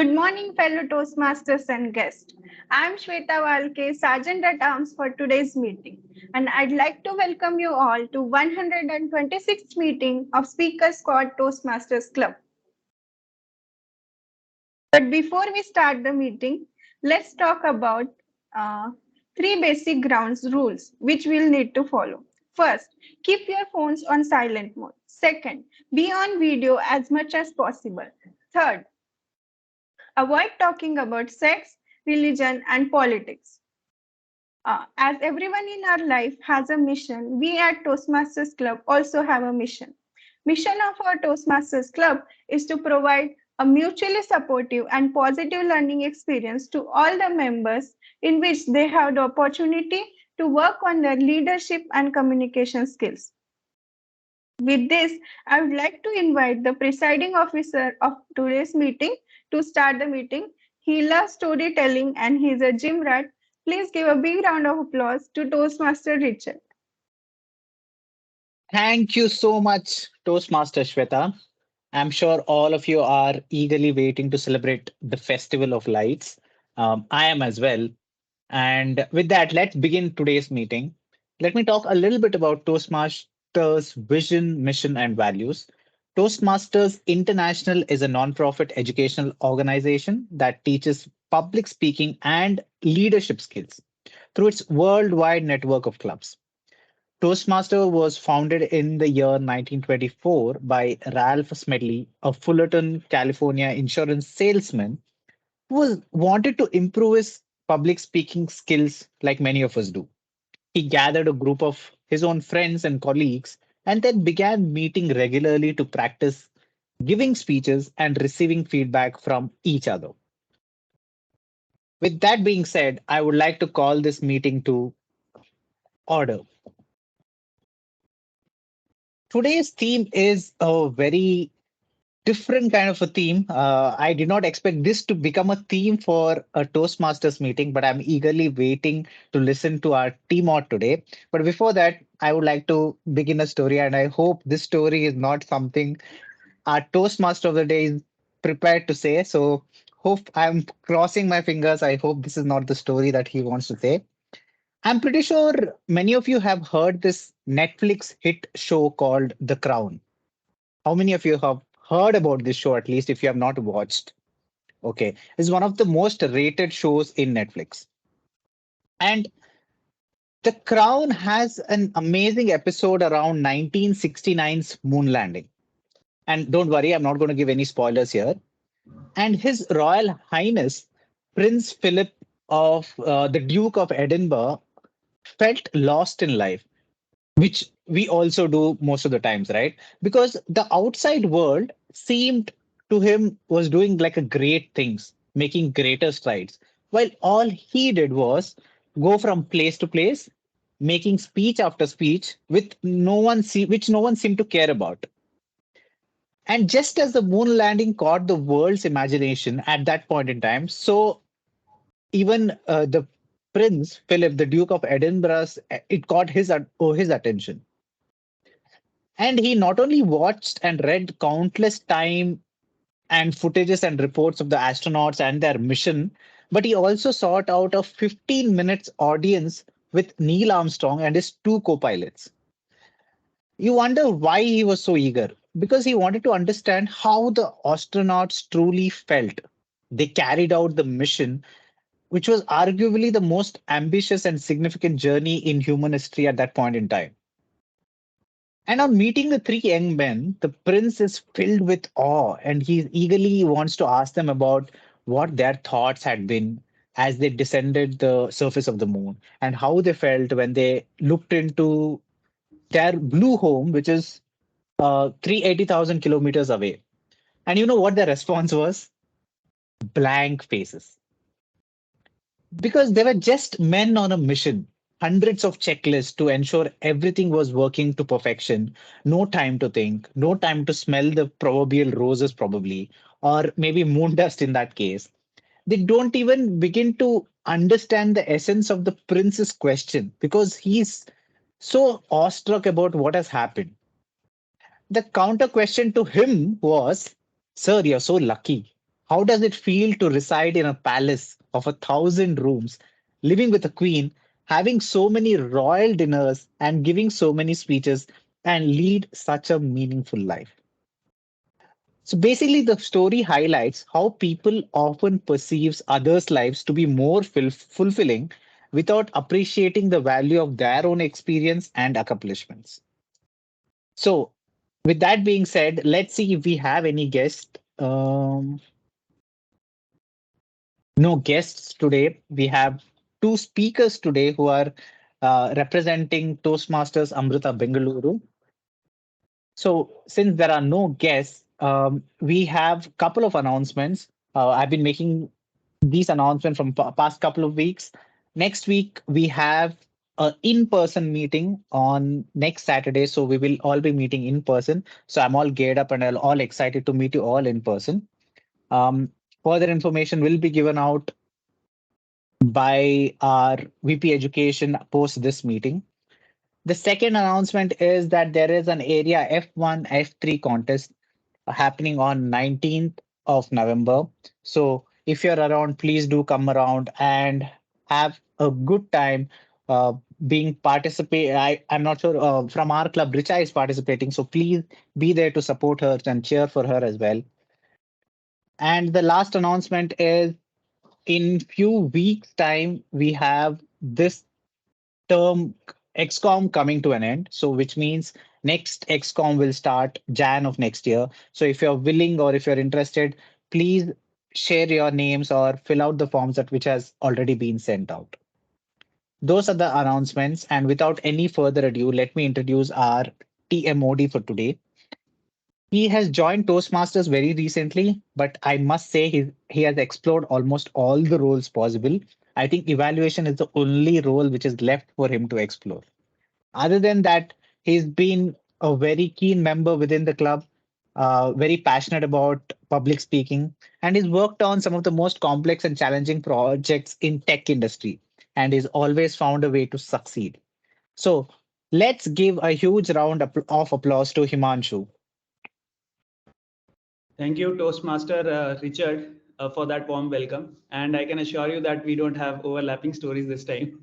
Good morning, fellow Toastmasters and guests. I'm Shweta Walke, Sergeant at Arms for today's meeting, and I'd like to welcome you all to 126th meeting of Speaker Squad Toastmasters Club. But before we start the meeting, let's talk about uh, three basic grounds rules which we'll need to follow. First, keep your phones on silent mode. Second, be on video as much as possible. Third, avoid talking about sex, religion, and politics. As everyone in our life has a mission, we at Toastmasters Club also have a mission. Mission of our Toastmasters Club is to provide a mutually supportive and positive learning experience to all the members in which they have the opportunity to work on their leadership and communication skills. With this, I would like to invite the presiding officer of today's meeting to start the meeting. He loves storytelling and he's a gym rat. Please give a big round of applause to Toastmaster Richard. Thank you so much, Toastmaster Shweta. I'm sure all of you are eagerly waiting to celebrate the Festival of Lights. I am as well. And with that, let's begin today's meeting. Let me talk a little bit about Toastmasters' vision, mission, and values. Toastmasters International is a nonprofit educational organization that teaches public speaking and leadership skills through its worldwide network of clubs. Toastmaster was founded in the year 1924 by Ralph Smedley, a Fullerton, California insurance salesman who wanted to improve his public speaking skills like many of us do. He gathered a group of his own friends and colleagues and then began meeting regularly to practice giving speeches and receiving feedback from each other. With that being said, I would like to call this meeting to order. Today's theme is a very different kind of a theme. I did not expect this to become a theme for a Toastmasters meeting, but I'm eagerly waiting to listen to our TMOD today. But before that, I would like to begin a story, and I hope this story is not something our Toastmaster of the day is prepared to say. So, hope I'm crossing my fingers. I hope this is not the story that he wants to say. I'm pretty sure many of you have heard this Netflix hit show called The Crown. How many of you have heard about this show, at least if you have not watched? Okay. It's one of the most rated shows in Netflix. And The Crown has an amazing episode around 1969's moon landing. And don't worry, I'm not going to give any spoilers here. And His Royal Highness Prince Philip of the Duke of Edinburgh felt lost in life, which we also do most of the times, right? Because the outside world seemed to him was doing like a great things, making greater strides, while all he did was go from place to place, making speech after speech with which no one seemed to care about. And just as the moon landing caught the world's imagination at that point in time, so even the Prince Philip, the Duke of Edinburgh's, it caught his attention. And he not only watched and read countless time and footages and reports of the astronauts and their mission, but he also sought out a 15 minutes audience with Neil Armstrong and his two co-pilots. You wonder why he was so eager, because he wanted to understand how the astronauts truly felt. They carried out the mission, which was arguably the most ambitious and significant journey in human history at that point in time. And on meeting the three young men, the prince is filled with awe and he eagerly wants to ask them about what their thoughts had been as they descended the surface of the moon and how they felt when they looked into their blue home, which is 380,000 kilometers away. And you know what their response was? Blank faces. Because they were just men on a mission, hundreds of checklists to ensure everything was working to perfection, no time to think, no time to smell the proverbial roses, probably, or maybe moon dust in that case. They don't even begin to understand the essence of the prince's question because he's so awestruck about what has happened. The counter question to him was, Sir, you're so lucky. How does it feel to reside in a palace of 1,000 rooms, living with a queen, having so many royal dinners, and giving so many speeches, and lead such a meaningful life? So basically, the story highlights how people often perceives others' lives to be more fulfilling without appreciating the value of their own experience and accomplishments. So, with that being said, let's see if we have any guests. No guests today. We have two speakers today who are representing Toastmasters Amrita Bengaluru. So, since there are no guests, we have a couple of announcements. I've been making these announcements from past couple of weeks. Next week, we have a in-person meeting on next Saturday. So we will all be meeting in person. So I'm all geared up and all excited to meet you all in person. Um, Further information will be given out by our VP Education post this meeting. The second announcement is that there is an area F1, F3 contest happening on 19th of November. So if you're around, please do come around and have a good time being participate. I'm not sure from our club, Richa is participating. So please be there to support her and cheer for her as well. And the last announcement is in few weeks time, we have this term XCOM coming to an end. So, which means next XCOM will start Jan of next year. So, if you're willing or if you're interested, please share your names or fill out the forms that which has already been sent out. Those are the announcements. And without any further ado, let me introduce our TMOD for today. He has joined Toastmasters very recently, but I must say he has explored almost all the roles possible. I think evaluation is the only role which is left for him to explore. Other than that, he's been a very keen member within the club, very passionate about public speaking, and he's worked on some of the most complex and challenging projects in tech industry, and he's always found a way to succeed. So let's give a huge round of applause to Himanshu. Thank you, Toastmaster Richard, for that warm welcome. And I can assure you that we don't have overlapping stories this time.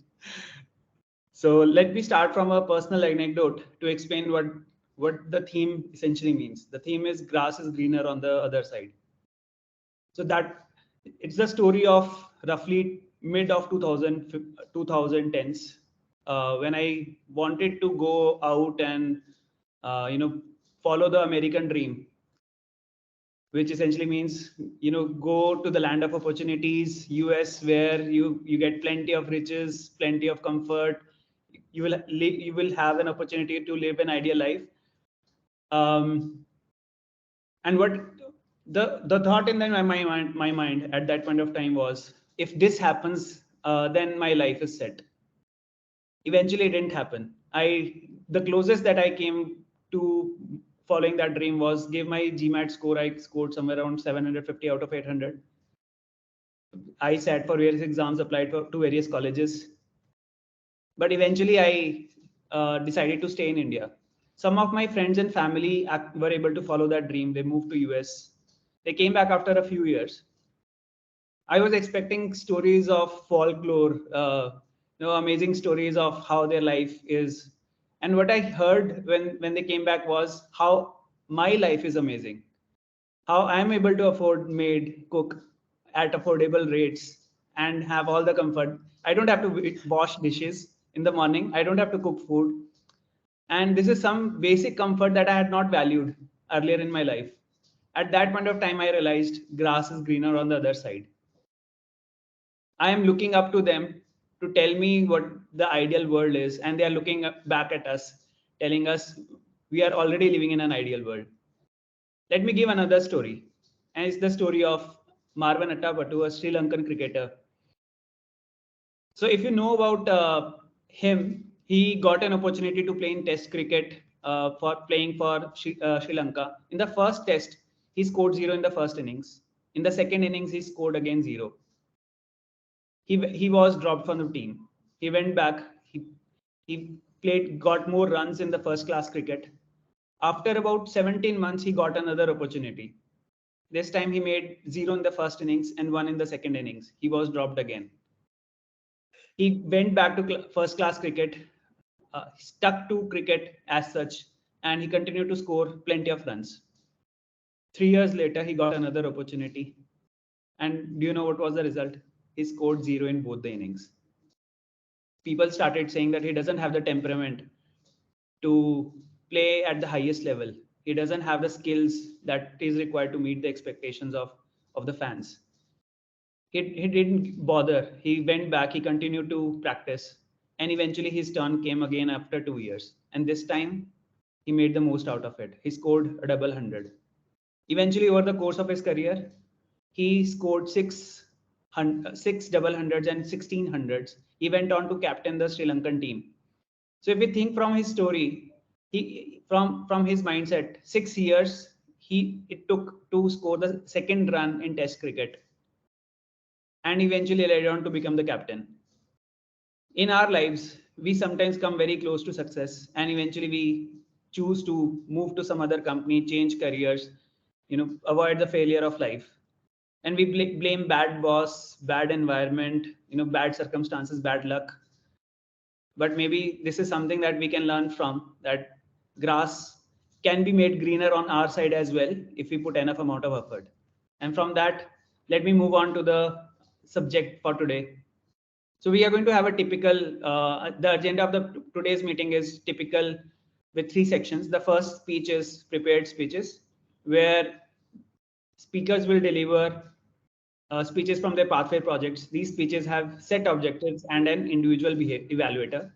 So let me start from a personal anecdote to explain what the theme essentially means. The theme is grass is greener on the other side. So that it's the story of roughly mid of 2010s when I wanted to go out and follow the American dream, which essentially means go to the land of opportunities, US, where you get plenty of riches, plenty of comfort. You will have an opportunity to live an ideal life. And what the thought in my mind at that point of time was, if this happens, then my life is set. Eventually it didn't happen. The closest that I came to following that dream was give my GMAT score. I scored somewhere around 750 out of 800. I sat for various exams, applied to various colleges, but eventually I decided to stay in India. Some of my friends and family were able to follow that dream. They moved to US. They came back after a few years. I was expecting stories of folklore, amazing stories of how their life is. And what I heard when they came back was how my life is amazing, how I'm able to afford maid, cook at affordable rates, and have all the comfort. I don't have to wash dishes in the morning. I don't have to cook food. And this is some basic comfort that I had not valued earlier in my life. At that point of time, I realized grass is greener on the other side. I am looking up to them to tell me what the ideal world is, and they are looking back at us, telling us we are already living in an ideal world. Let me give another story, and it's the story of Marwan Attapattu, a Sri Lankan cricketer. So, if you know about him, he got an opportunity to play in Test cricket for playing for Sri Lanka. In the first Test, he scored zero in the first innings. In the second innings, he scored again zero. He was dropped from the team. He went back. He played, got more runs in the first class cricket. After about 17 months, he got another opportunity. This time he made 0 in the first innings and 1 in the second innings. He was dropped again. He went back to first class cricket, stuck to cricket as such, and he continued to score plenty of runs. 3 years later, he got another opportunity. And do you know what was the result? He scored 0 in both the innings. People started saying that he doesn't have the temperament to play at the highest level. He doesn't have the skills that is required to meet the expectations of the fans. He didn't bother. He went back, he continued to practice, and eventually his turn came again after 2 years. And this time he made the most out of it. He scored a double hundred. Eventually, over the course of his career, he scored six double hundreds and 1600s. He went on to captain the Sri Lankan team. So if we think from his story, he from his mindset, 6 years it took to score the second run in Test cricket, and eventually led on to become the captain. In our lives, we sometimes come very close to success, and eventually we choose to move to some other company, change careers, avoid the failure of life, and we blame bad boss, bad environment, bad circumstances, bad luck. But maybe this is something that we can learn from, that grass can be made greener on our side as well if we put enough amount of effort. And from that, let me move on to the subject for today. So we are going to have a typical, the agenda of the today's meeting is typical with 3 sections. The first speech is prepared speeches, where speakers will deliver speeches from their pathway projects. These speeches have set objectives and an individual evaluator.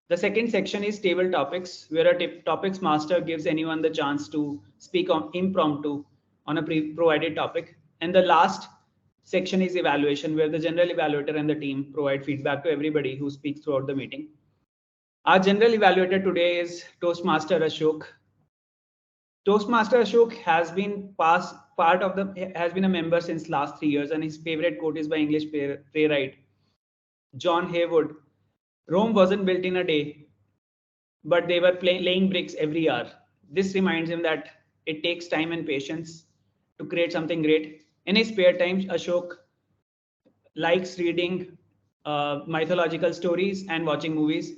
The second section is table topics, where a topics master gives anyone the chance to speak on impromptu on a provided topic. And the last section is evaluation, where the general evaluator and the team provide feedback to everybody who speaks throughout the meeting. Our general evaluator today is Toastmaster Ashok. Toastmaster Ashok has been has been a member since last 3 years, and his favorite quote is by English playwright John Haywood. Rome wasn't built in a day, but they were laying bricks every hour. This reminds him that it takes time and patience to create something great. In his spare time, Ashok likes reading mythological stories and watching movies.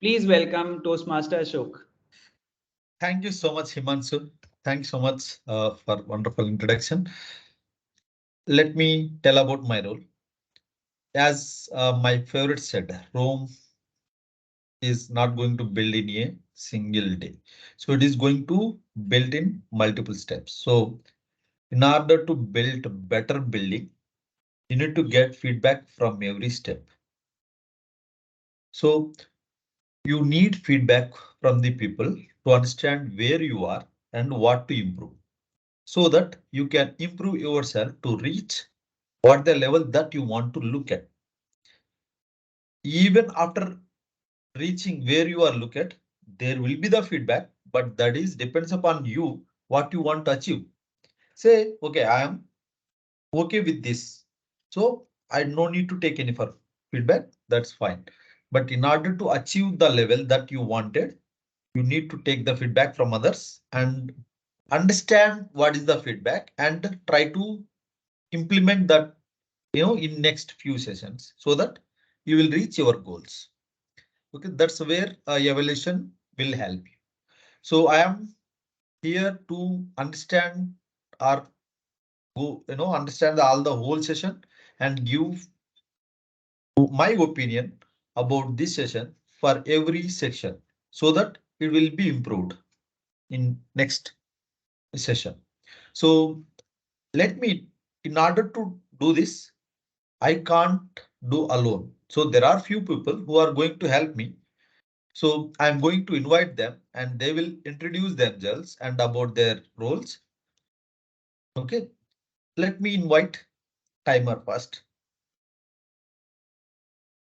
Please welcome Toastmaster Ashok. Thank you so much, Himanshu. Thanks so much for wonderful introduction. Let me tell about my role. As my favorite said, Rome is not going to build in a single day. So it is going to build in multiple steps. So in order to build better building, you need to get feedback from every step. So you need feedback from the people to understand where you are and what to improve, so that you can improve yourself to reach what the level that you want to look at. Even after reaching where you are look at, there will be the feedback, but that is depends upon you what you want to achieve. Say, okay, I am okay with this, so I no need to take any further feedback. That's fine. But in order to achieve the level that you wanted, you need to take the feedback from others and understand what is the feedback and try to implement that in next few sessions, so that you will reach your goals. Okay, that's where evaluation will help you. So I am here to understand or understand all the whole session and give my opinion about this session for every section, so that it will be improved in next session. So let me, in order to do this, I can't do alone. So there are few people who are going to help me. So I'm going to invite them and they will introduce themselves and about their roles. Okay, let me invite Timer first.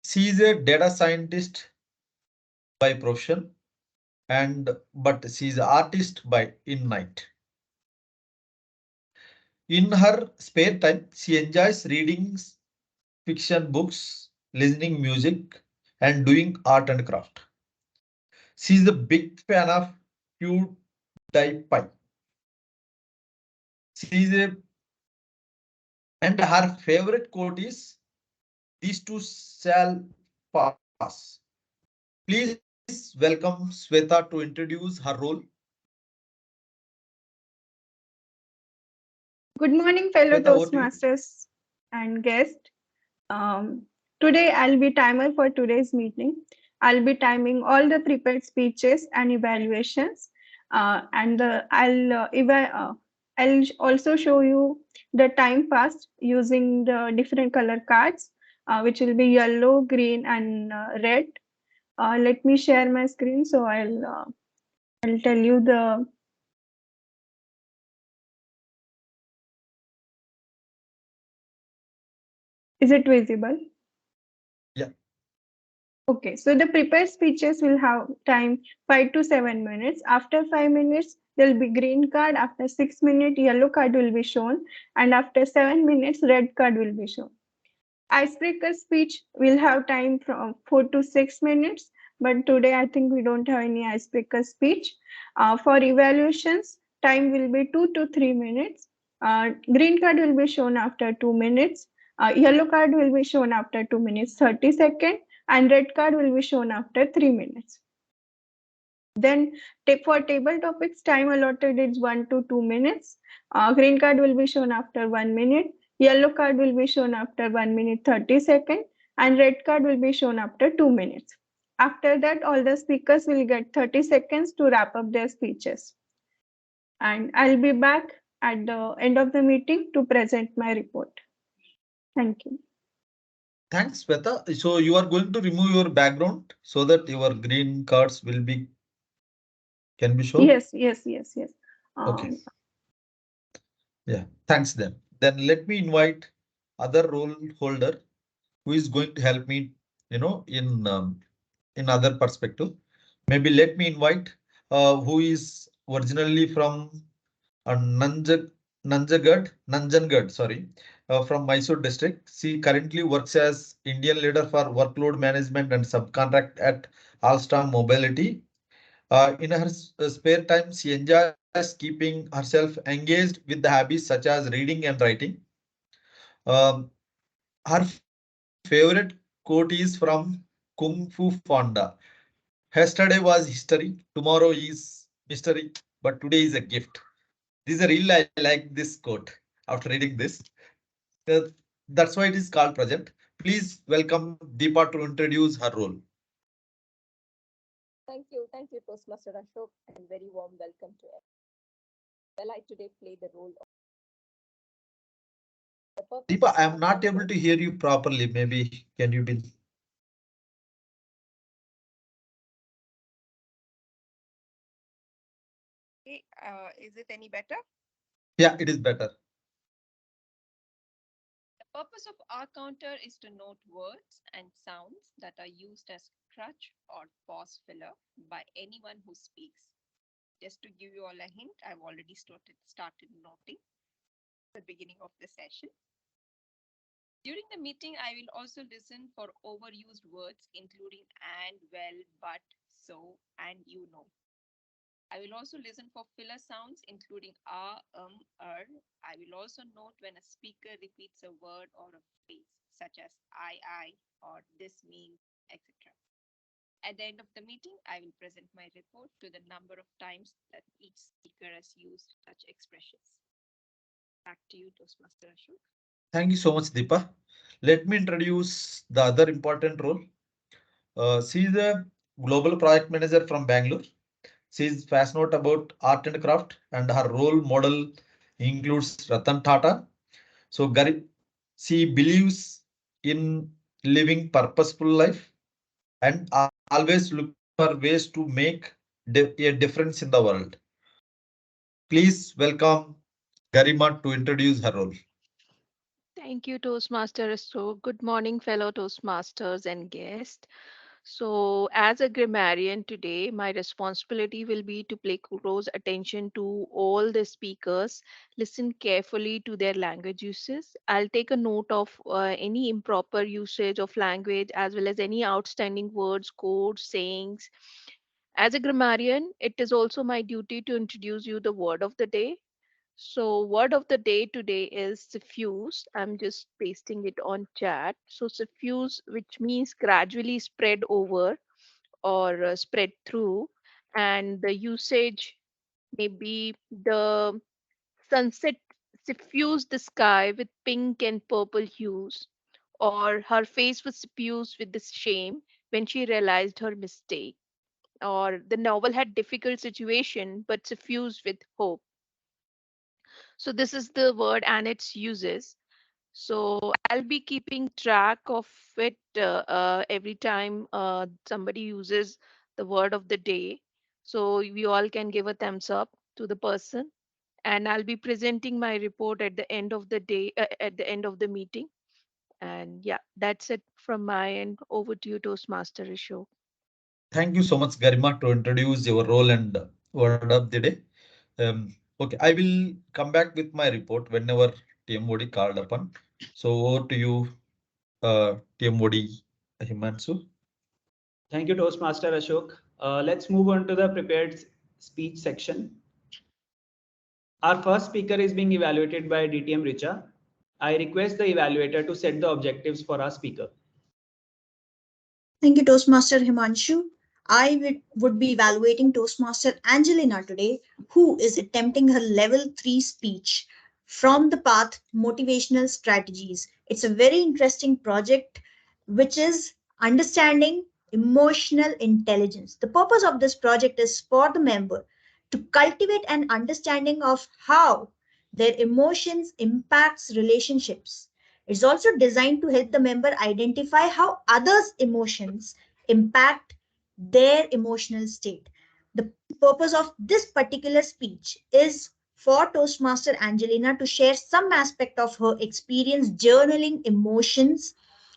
She is a data scientist by profession, but she is an artist by in night. In her spare time, she enjoys reading fiction books, listening music, and doing art and craft. She's a big fan of PewDiePie. She is a, and her favorite quote is, "These two shall pass." Please welcome Sweta to introduce her role. Good morning, fellow Sweta, over to you. Toastmasters and guests. Um, Today, I'll be timer for today's meeting. I'll be timing all the prepared speeches and evaluations, and I'll also show you the time passed using the different color cards, which will be yellow, green, and red. Let me share my screen, so I'll tell you the. Is it visible? Yeah. Okay, so the prepared speeches will have time 5 to 7 minutes. After 5 minutes, there will be green card. After 6 minutes, yellow card will be shown, and after 7 minutes, red card will be shown. Icebreaker speech will have time from 4 to 6 minutes, but today I think we don't have any icebreaker speech. For evaluations, time will be 2 to 3 minutes. Green card will be shown after 2 minutes. Yellow card will be shown after 2 minutes 30 seconds, and red card will be shown after 3 minutes. Then for table topics, time allotted is 1 to 2 minutes. Green card will be shown after 1 minute. Yellow card will be shown after 1 minute 30 seconds, and red card will be shown after 2 minutes. After that, all the speakers will get 30 seconds to wrap up their speeches. And I'll be back at the end of the meeting to present my report. Thank you. Thanks, Sweta. So you are going to remove your background so that your green cards will be can be shown. Yes. Okay. Um, Yeah. Thanks then. Then let me invite other role holder who is going to help me, in other perspective. Maybe let me invite who is originally from Nanjangad, sorry, from Mysore district. She currently works as Indian leader for workload management and subcontract at Alstom Mobility. In her spare time, she enjoys keeping herself engaged with the habits such as reading and writing. Um, Her favorite quote is from Kung Fu Panda. Yesterday was history, tomorrow is mystery, but today is a gift. This is a real I like this quote after reading this. Uh, that's why it is called present. Please welcome Deepa to introduce her role. Thank you, Toastmaster Ashok, and very warm welcome to everyone. Well, I today play the role of the purpose Deepa, of I our am not able counter. to hear you properly. Maybe can you be? Okay, is it any better? Yeah, it is better. The purpose of our counter is to note words and sounds that are used as crutch or pause filler by anyone who speaks. Just to give you all a hint, I've already started noting the beginning of the session. During the meeting, I will also listen for overused words, including and, well, but, so, and you know. I will also listen for filler sounds, including I will also note when a speaker repeats a word or a phrase, such as I, or this means, etc. At the end of the meeting, I will present my report to the number of times that each speaker has used such expressions. Back to you, Toastmaster Ashok. Thank you so much, Deepa. Let me introduce the other important role. She is a global project manager from Bangalore. She is passionate about art and craft, and her role model includes Ratan Tata. So she believes in living purposeful life and always looking for ways to make a difference in the world. Please welcome Garima to introduce her role. Thank you, Toastmaster. So, good morning, fellow Toastmasters and guests. So, as a grammarian today, my responsibility will be to pay close attention to all the speakers, listen carefully to their language uses. I'll take a note of any improper usage of language as well as any outstanding words, codes, sayings. As a grammarian, it is also my duty to introduce you the word of the day. So word of the day today is suffuse. I'm just pasting it on chat. So suffuse, which means gradually spread over or spread through, and the usage may be the sunset suffused the sky with pink and purple hues, or her face was suffused with this shame when she realized her mistake, or the novel had difficult situation but suffused with hope. So this is the word and its uses. So I'll be keeping track of it every time somebody uses the word of the day. So we all can give a thumbs up to the person, and I'll be presenting my report at the end of the day, at the end of the meeting. And yeah, that's it from my end. Over to you, Toastmaster Ishok. Thank you so much, Garima, to introduce your role and word of the day. Okay, I will come back with my report whenever TMOD called upon. So over to you, TMOD Himanshu. Thank you, Toastmaster Ashok. Let's move on to the prepared speech section. Our first speaker is being evaluated by DTM Richa. I request the evaluator to set the objectives for our speaker. Thank you, Toastmaster Himanshu. I would be evaluating Toastmaster Angelina today, who is attempting her level 3 speech from the path motivational strategies. It's a very interesting project, which is understanding emotional intelligence. The purpose of this project is for the member to cultivate an understanding of how their emotions impacts relationships. It's also designed to help the member identify how others' emotions impact their emotional state. The purpose of this particular speech is for Toastmaster Angelina to share some aspect of her experience journaling emotions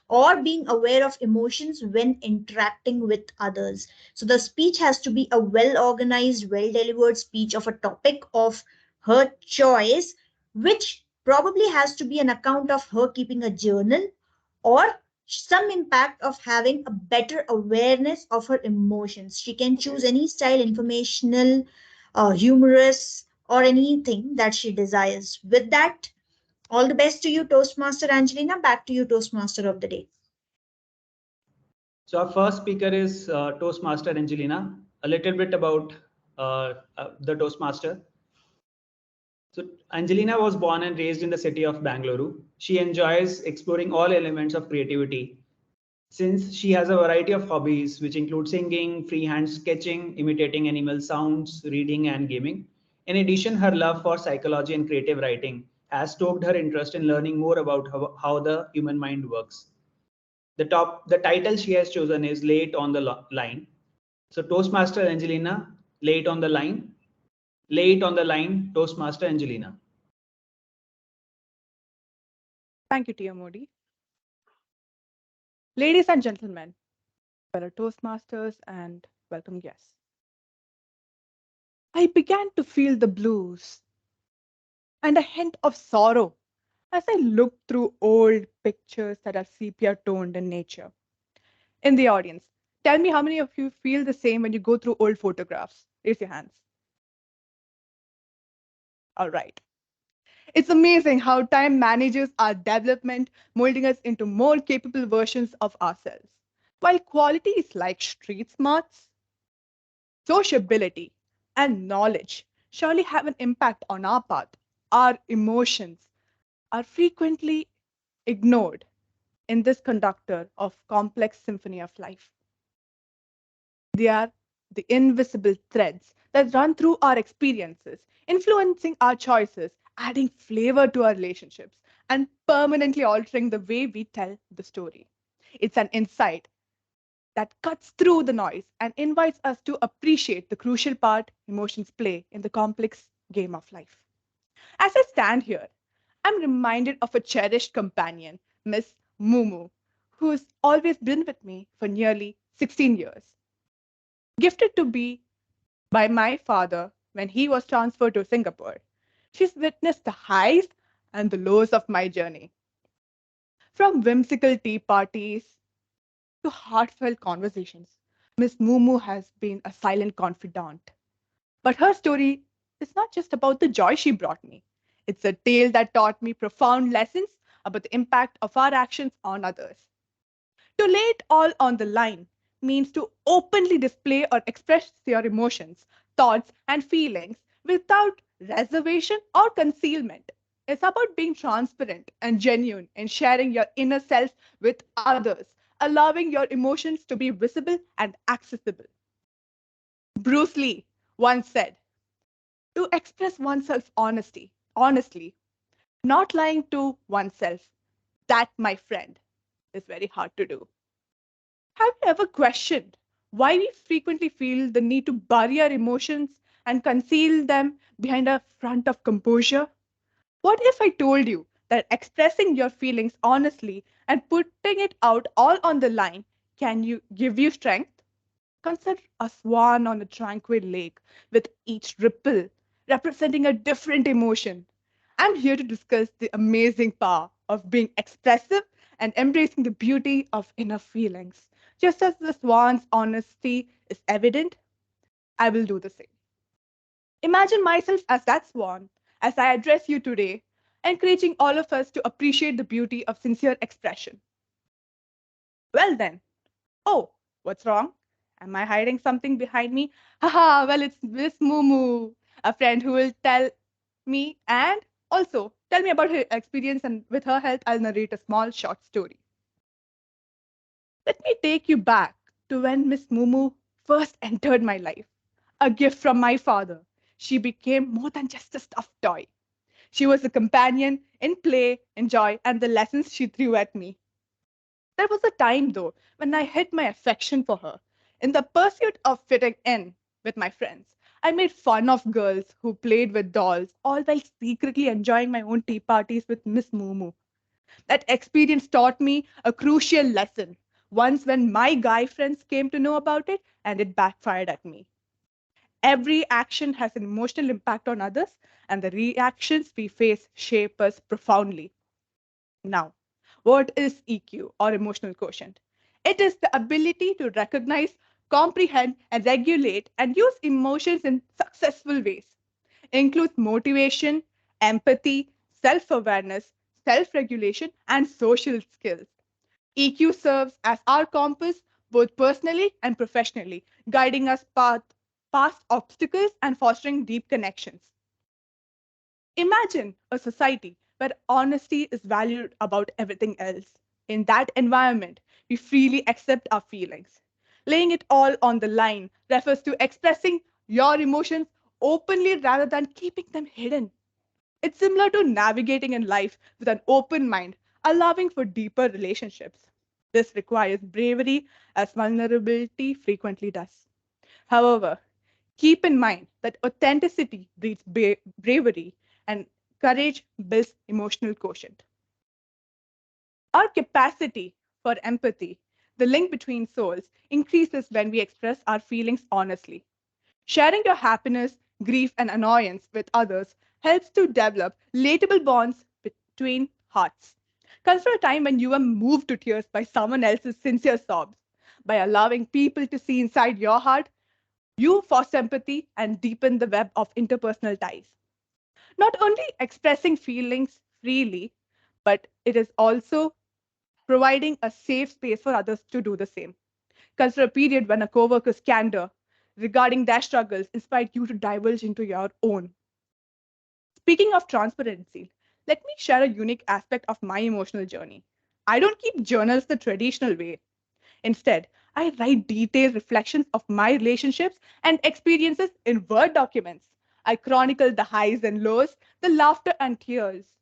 or being aware of emotions when interacting with others. So the speech has to be a well organized, well delivered speech of a topic of her choice, which probably has to be an account of her keeping a journal or some impact of having a better awareness of her emotions. She can choose any style, informational, humorous, or anything that she desires. With that, all the best to you, Toastmaster Angelina. Back to you, Toastmaster of the day. So our first speaker is Toastmaster Angelina. A little bit about the Toastmaster. So Angelina was born and raised in the city of Bangalore. She enjoys exploring all elements of creativity since she has a variety of hobbies, which include singing, freehand sketching, imitating animal sounds, reading, and gaming. In addition, her love for psychology and creative writing has stoked her interest in learning more about how the human mind works. The title she has chosen is Late on the Line. So Toastmaster Angelina, late on the line. Late on the line, Toastmaster Angelina. Thank you, TMOD. Ladies and gentlemen, fellow Toastmasters, and welcome guests. I began to feel the blues and a hint of sorrow as I looked through old pictures that are sepia toned in nature. In the audience, tell me how many of you feel the same when you go through old photographs? Raise your hands. All right. It's amazing how time manages our development, molding us into more capable versions of ourselves. While qualities like street smarts, sociability, and knowledge surely have an impact on our path, our emotions are frequently ignored in this conductor of complex symphony of life. They are the invisible threads that run through our experiences, influencing our choices, adding flavor to our relationships, and permanently altering the way we tell the story. It's an insight that cuts through the noise and invites us to appreciate the crucial part emotions play in the complex game of life. As I stand here, I'm reminded of a cherished companion, Miss Mumu, who's always been with me for nearly 16 years. Gifted to be by my father when he was transferred to Singapore, she's witnessed the highs and the lows of my journey. From whimsical tea parties to heartfelt conversations, Miss Mumu has been a silent confidant. But her story is not just about the joy she brought me, It's a tale that taught me profound lessons about the impact of our actions on others. To lay it all on the line means to openly display or express your emotions, thoughts, and feelings without reservation or concealment. It's about being transparent and genuine in sharing your inner self with others, allowing your emotions to be visible and accessible. Bruce Lee once said, to express oneself honestly, not lying to oneself, that, my friend, is very hard to do. Have you ever questioned why we frequently feel the need to bury our emotions and conceal them behind a front of composure? What if I told you that expressing your feelings honestly and putting it out all on the line can you give you strength? Consider a swan on a tranquil lake with each ripple representing a different emotion. I'm here to discuss the amazing power of being expressive and embracing the beauty of inner feelings. Just as the swan's honesty is evident, I will do the same. Imagine myself as that swan as I address you today, encouraging all of us to appreciate the beauty of sincere expression. Well, then, oh, what's wrong? Am I hiding something behind me? Haha, well, it's Miss Mumu, a friend who will tell me and also tell me about her experience, and with her help, I'll narrate a small short story. Let me take you back to when Miss Mumu first entered my life. A gift from my father. She became more than just a stuffed toy. She was a companion in play, in joy, and the lessons she threw at me. There was a time, though, when I hid my affection for her. In the pursuit of fitting in with my friends, I made fun of girls who played with dolls, all while secretly enjoying my own tea parties with Miss Mumu. That experience taught me a crucial lesson. Once, when my guy friends came to know about it, and it backfired at me. Every action has an emotional impact on others, and the reactions we face shape us profoundly. Now, what is EQ or emotional quotient? It is the ability to recognize, comprehend, and regulate and use emotions in successful ways. It includes motivation, empathy, self awareness, self regulation, and social skills. EQ serves as our compass both personally and professionally, guiding us past obstacles and fostering deep connections. Imagine a society where honesty is valued above everything else. In that environment, we freely accept our feelings. Laying it all on the line refers to expressing your emotions openly rather than keeping them hidden. It's similar to navigating in life with an open mind, allowing for deeper relationships. This requires bravery, as vulnerability frequently does. However, keep in mind that authenticity breeds bravery and courage builds emotional quotient. Our capacity for empathy, the link between souls, increases when we express our feelings honestly. Sharing your happiness, grief, and annoyance with others helps to develop relatable bonds between hearts. Consider a time when you were moved to tears by someone else's sincere sobs. By allowing people to see inside your heart, you foster empathy and deepen the web of interpersonal ties. Not only expressing feelings freely, but it is also providing a safe space for others to do the same. Consider a period when a coworker's candor regarding their struggles inspired you to divulge into your own. Speaking of transparency, let me share a unique aspect of my emotional journey. I don't keep journals the traditional way. Instead, I write detailed reflections of my relationships and experiences in Word documents. I chronicle the highs and lows, the laughter and tears.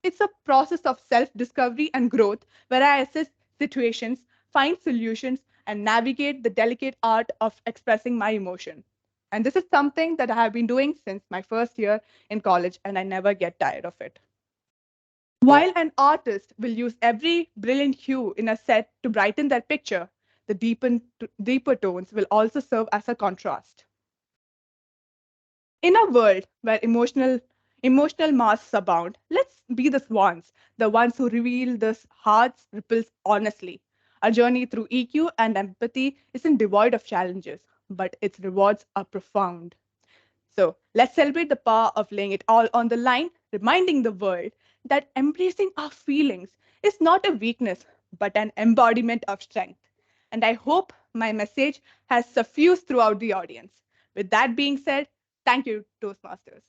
It's a process of self discovery and growth where I assess situations, find solutions, and navigate the delicate art of expressing my emotion. And this is something that I have been doing since my first year in college, and I never get tired of it. While an artist will use every brilliant hue in a set to brighten their picture, the deeper tones will also serve as a contrast. In a world where emotional masks abound, let's be the swans, the ones who reveal the heart's ripples honestly. Our journey through EQ and empathy isn't devoid of challenges, but its rewards are profound. So let's celebrate the power of laying it all on the line. reminding the world that embracing our feelings is not a weakness, but an embodiment of strength. And I hope my message has suffused throughout the audience. With that being said, thank you, Toastmasters.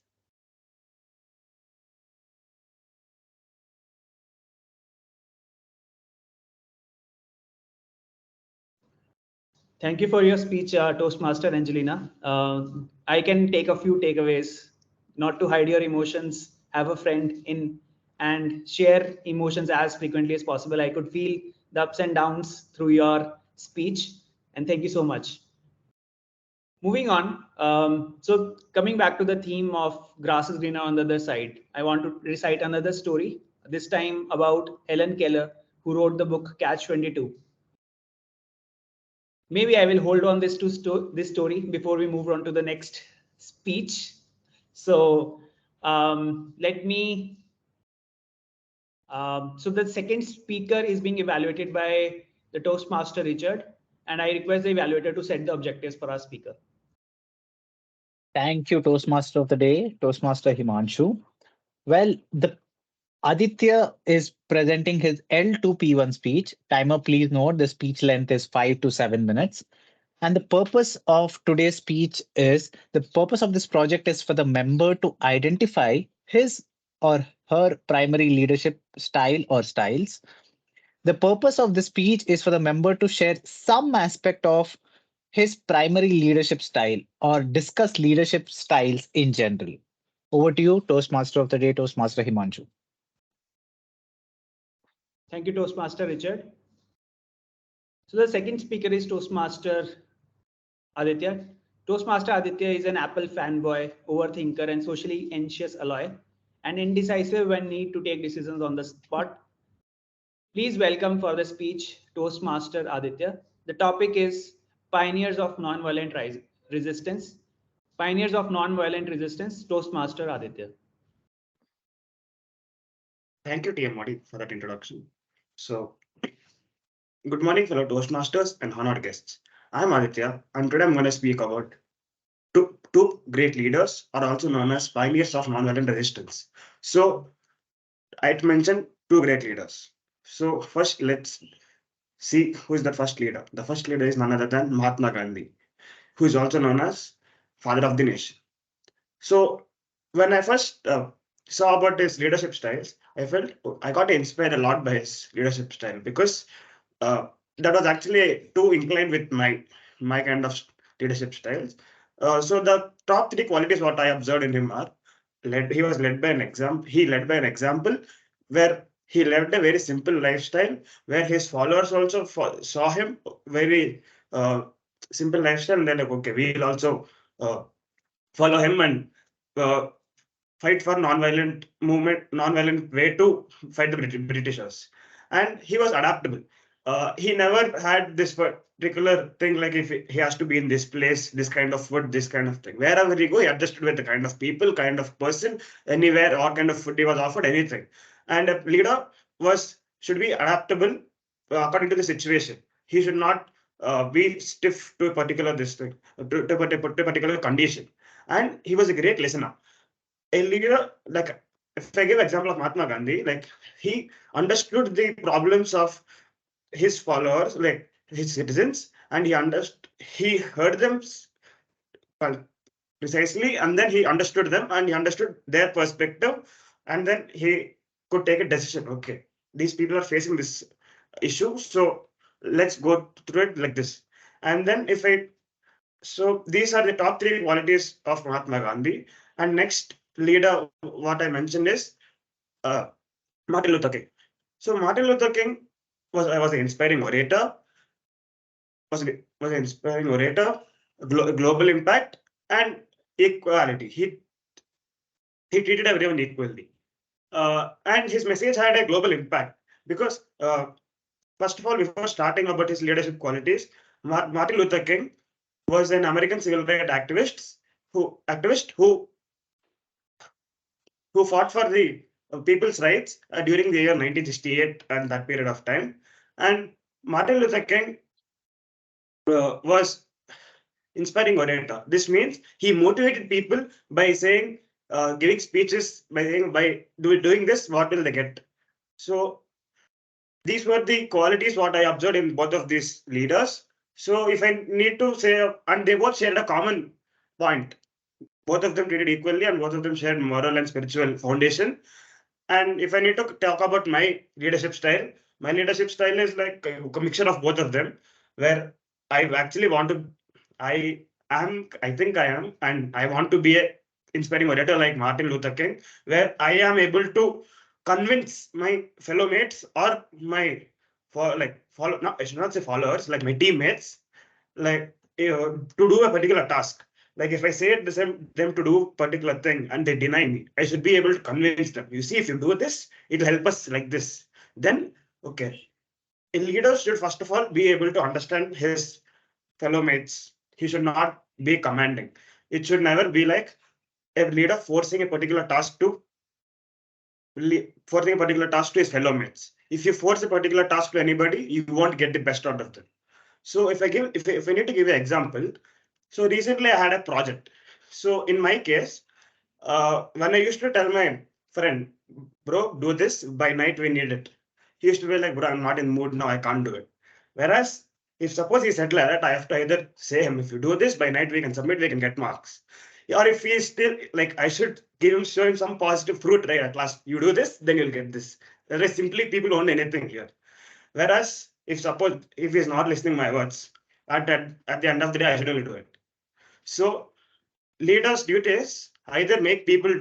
Thank you for your speech, Toastmaster Angelina. I can take a few takeaways. Not to hide your emotions, have a friend in and share emotions as frequently as possible. I could feel the ups and downs through your speech, and thank you so much. Moving on, so coming back to the theme of grass is greener on the other side, I want to recite another story, this time about Helen Keller, who wrote the book Catch 22. Maybe I will hold on this story before we move on to the next speech. So let me. So the second speaker is being evaluated by the Toastmaster Richard, and I request the evaluator to set the objectives for our speaker. Thank you, Toastmaster of the Day, Toastmaster Himanshu. Well, the Aditya is presenting his L2P1 speech. Timer, please note the speech length is 5 to 7 minutes. And the purpose of today's speech is the purpose of this project is for the member to identify his or her primary leadership style or styles. The purpose of the speech is for the member to share some aspect of his primary leadership style or discuss leadership styles in general. Over to you, Toastmaster of the Day, Toastmaster Himanshu. Thank you, Toastmaster Richard. So the second speaker is Toastmaster Aditya. Toastmaster Aditya is an Apple fanboy, overthinker, and socially anxious alloy, and indecisive when need to take decisions on the spot. Please welcome for the speech Toastmaster Aditya. The topic is Pioneers of Nonviolent Resistance. Pioneers of Nonviolent Resistance, Toastmaster Aditya. Thank you, TMOD, for that introduction. So, good morning, fellow Toastmasters and honored guests. I'm Aditya, and today I'm going to speak about two great leaders, are also known as pioneers of nonviolent resistance. So, I'd mention two great leaders. So, first, let's see who is the first leader. The first leader is none other than Mahatma Gandhi, who is also known as Father of the Nation. So, when I first saw about his leadership styles, I felt I got inspired a lot by his leadership style because that was actually too inclined with my kind of leadership styles. So the top three qualities what I observed in him are he was led by an example. He led by an example where he led a very simple lifestyle where his followers also saw him very simple lifestyle and then like okay we'll also follow him and uh, fight for non-violent way to fight the Britishers. And he was adaptable. He never had this particular thing like if he has to be in this place, this kind of food, this kind of thing. Wherever he go, he adjusted with the kind of people, kind of person, anywhere, what kind of food he was offered, anything. And a leader should be adaptable according to the situation. He should not be stiff to a particular this thing, to a particular condition. And he was a great listener. A leader, like if I give example of Mahatma Gandhi, like he understood the problems of his followers, like his citizens, and he heard them precisely, and then he understood them and he understood their perspective, and then he could take a decision. Okay, these people are facing this issue, so let's go through it like this. And then so these are the top three qualities of Mahatma Gandhi. And next leader, what I mentioned is uh, Martin Luther King. So Martin Luther King was an inspiring orator, was an inspiring orator, global impact, and equality. He treated everyone equally, and his message had a global impact because first of all, before starting about his leadership qualities, Martin Luther King was an American civil rights activist who fought for the people's rights during the year 1968 and that period of time. And Martin Luther King was inspiring orator. This means he motivated people by saying giving speeches by doing this, what will they get? So these were the qualities what I observed in both of these leaders. So if I need to say, and they both shared a common point. Both of them treated equally, and both of them shared moral and spiritual foundation. And if I need to talk about my leadership style is like a mixture of both of them, where I actually want to, I think I am, and I want to be a inspiring orator like Martin Luther King, where I am able to convince my fellow mates or my follow, no, I should not say followers, like my teammates, like to do a particular task. Like if I say them to do particular thing and they deny me, I should be able to convince them. You see, if you do this, it'll help us like this. Then, okay. A leader should first of all be able to understand his fellow mates. He should not be commanding. It should never be like a leader forcing a particular task to his fellow mates. If you force a particular task to anybody, you won't get the best out of them. So if I need to give you an example, so recently I had a project. So in my case, when I used to tell my friend, bro, do this by night, we need it. He used to be like, bro, I'm not in the mood now, I can't do it. Whereas if suppose he said like that, I have to either say him, if you do this by night, we can submit, we can get marks. Or if he is still like, I should show him some positive fruit, right? At last, you do this, then you'll get this. There is simply people own anything here. Whereas if suppose if he's not listening my words, at the end of the day, I shouldn't do it. So leaders' duty is either make people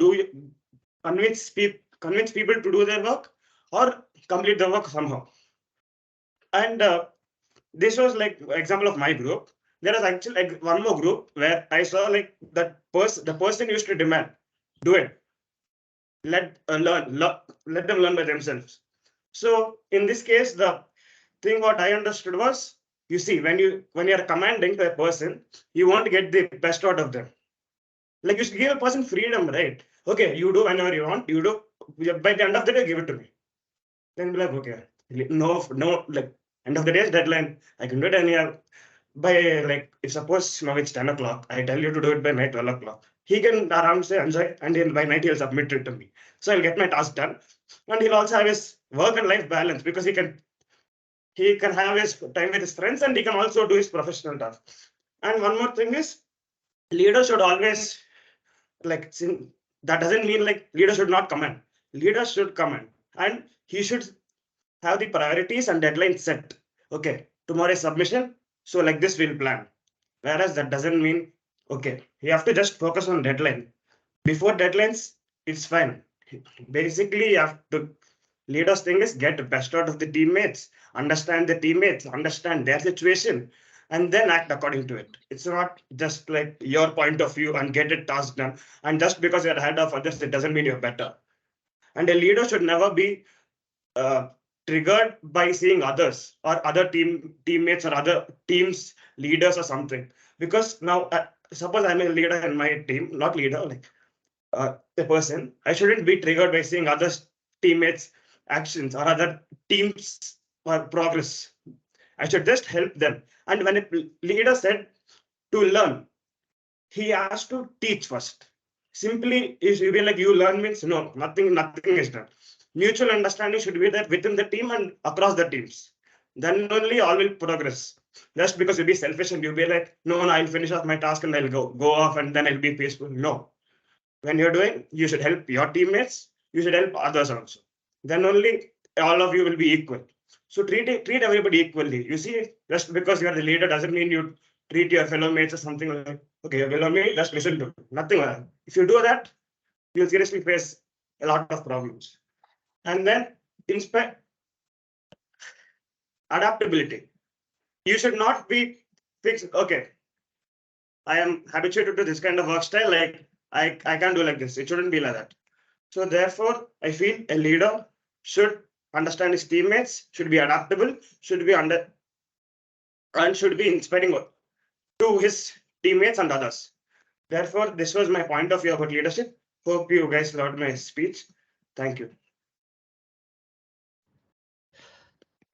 convince people to do their work or complete the work somehow. And this was like example of my group. There is actually like one more group where I saw like the person used to demand, do it. Let them learn by themselves. So in this case, the thing what I understood was, you see, when you're commanding to a person, you won't get the best out of them. Like you should give a person freedom, right? Okay, you do whenever you want. You do by the end of the day, give it to me. Then be like, okay, no, like end of the day's deadline. I can do it anyhow. By like, if suppose now it's 10 o'clock, I tell you to do it by night 12 o'clock. He can around say enjoy, and by night he'll submit it to me. So I'll get my task done, and he'll also have his work and life balance because he can have his time with his friends and he can also do his professional task. And one more thing is, leader should always like that doesn't mean like leader should not command. Leader should command, and he should have the priorities and deadlines set. Okay, tomorrow is submission, so like this we'll plan. Whereas that doesn't mean, okay, you have to just focus on deadline. Before deadlines, it's fine. Basically, you have to leaders thing is get the best out of the teammates, understand the teammates, understand their situation, and then act according to it. It's not just like your point of view and get it task done. And just because you're ahead of others, it doesn't mean you're better. And a leader should never be triggered by seeing others or other teammates or other teams leaders or something. Because now, suppose I'm a leader in my team, not leader, like a person, I shouldn't be triggered by seeing other teammates actions or other teams or progress. I should just help them. And when a leader said to learn, he has to teach first. Simply, if you be like you learn means no, nothing is done. Mutual understanding should be there within the team and across the teams. Then only all will progress. Just because you be selfish and you be like, no, I'll finish off my task and I'll go off and then I'll be peaceful. No. When you're doing, you should help your teammates, you should help others also. Then only all of you will be equal. So treat everybody equally. You see, just because you are the leader doesn't mean you treat your fellow mates or something like, okay, your fellow mate, just listen to nothing like that. If you do that, you'll seriously face a lot of problems. And then inspect adaptability. You should not be fixed. Okay, I am habituated to this kind of work style. Like I can't do like this. It shouldn't be like that. So therefore, I feel a leader should understand his teammates, should be adaptable, should be should be inspiring to his teammates and others. Therefore, this was my point of view about leadership. Hope you guys loved my speech. Thank you.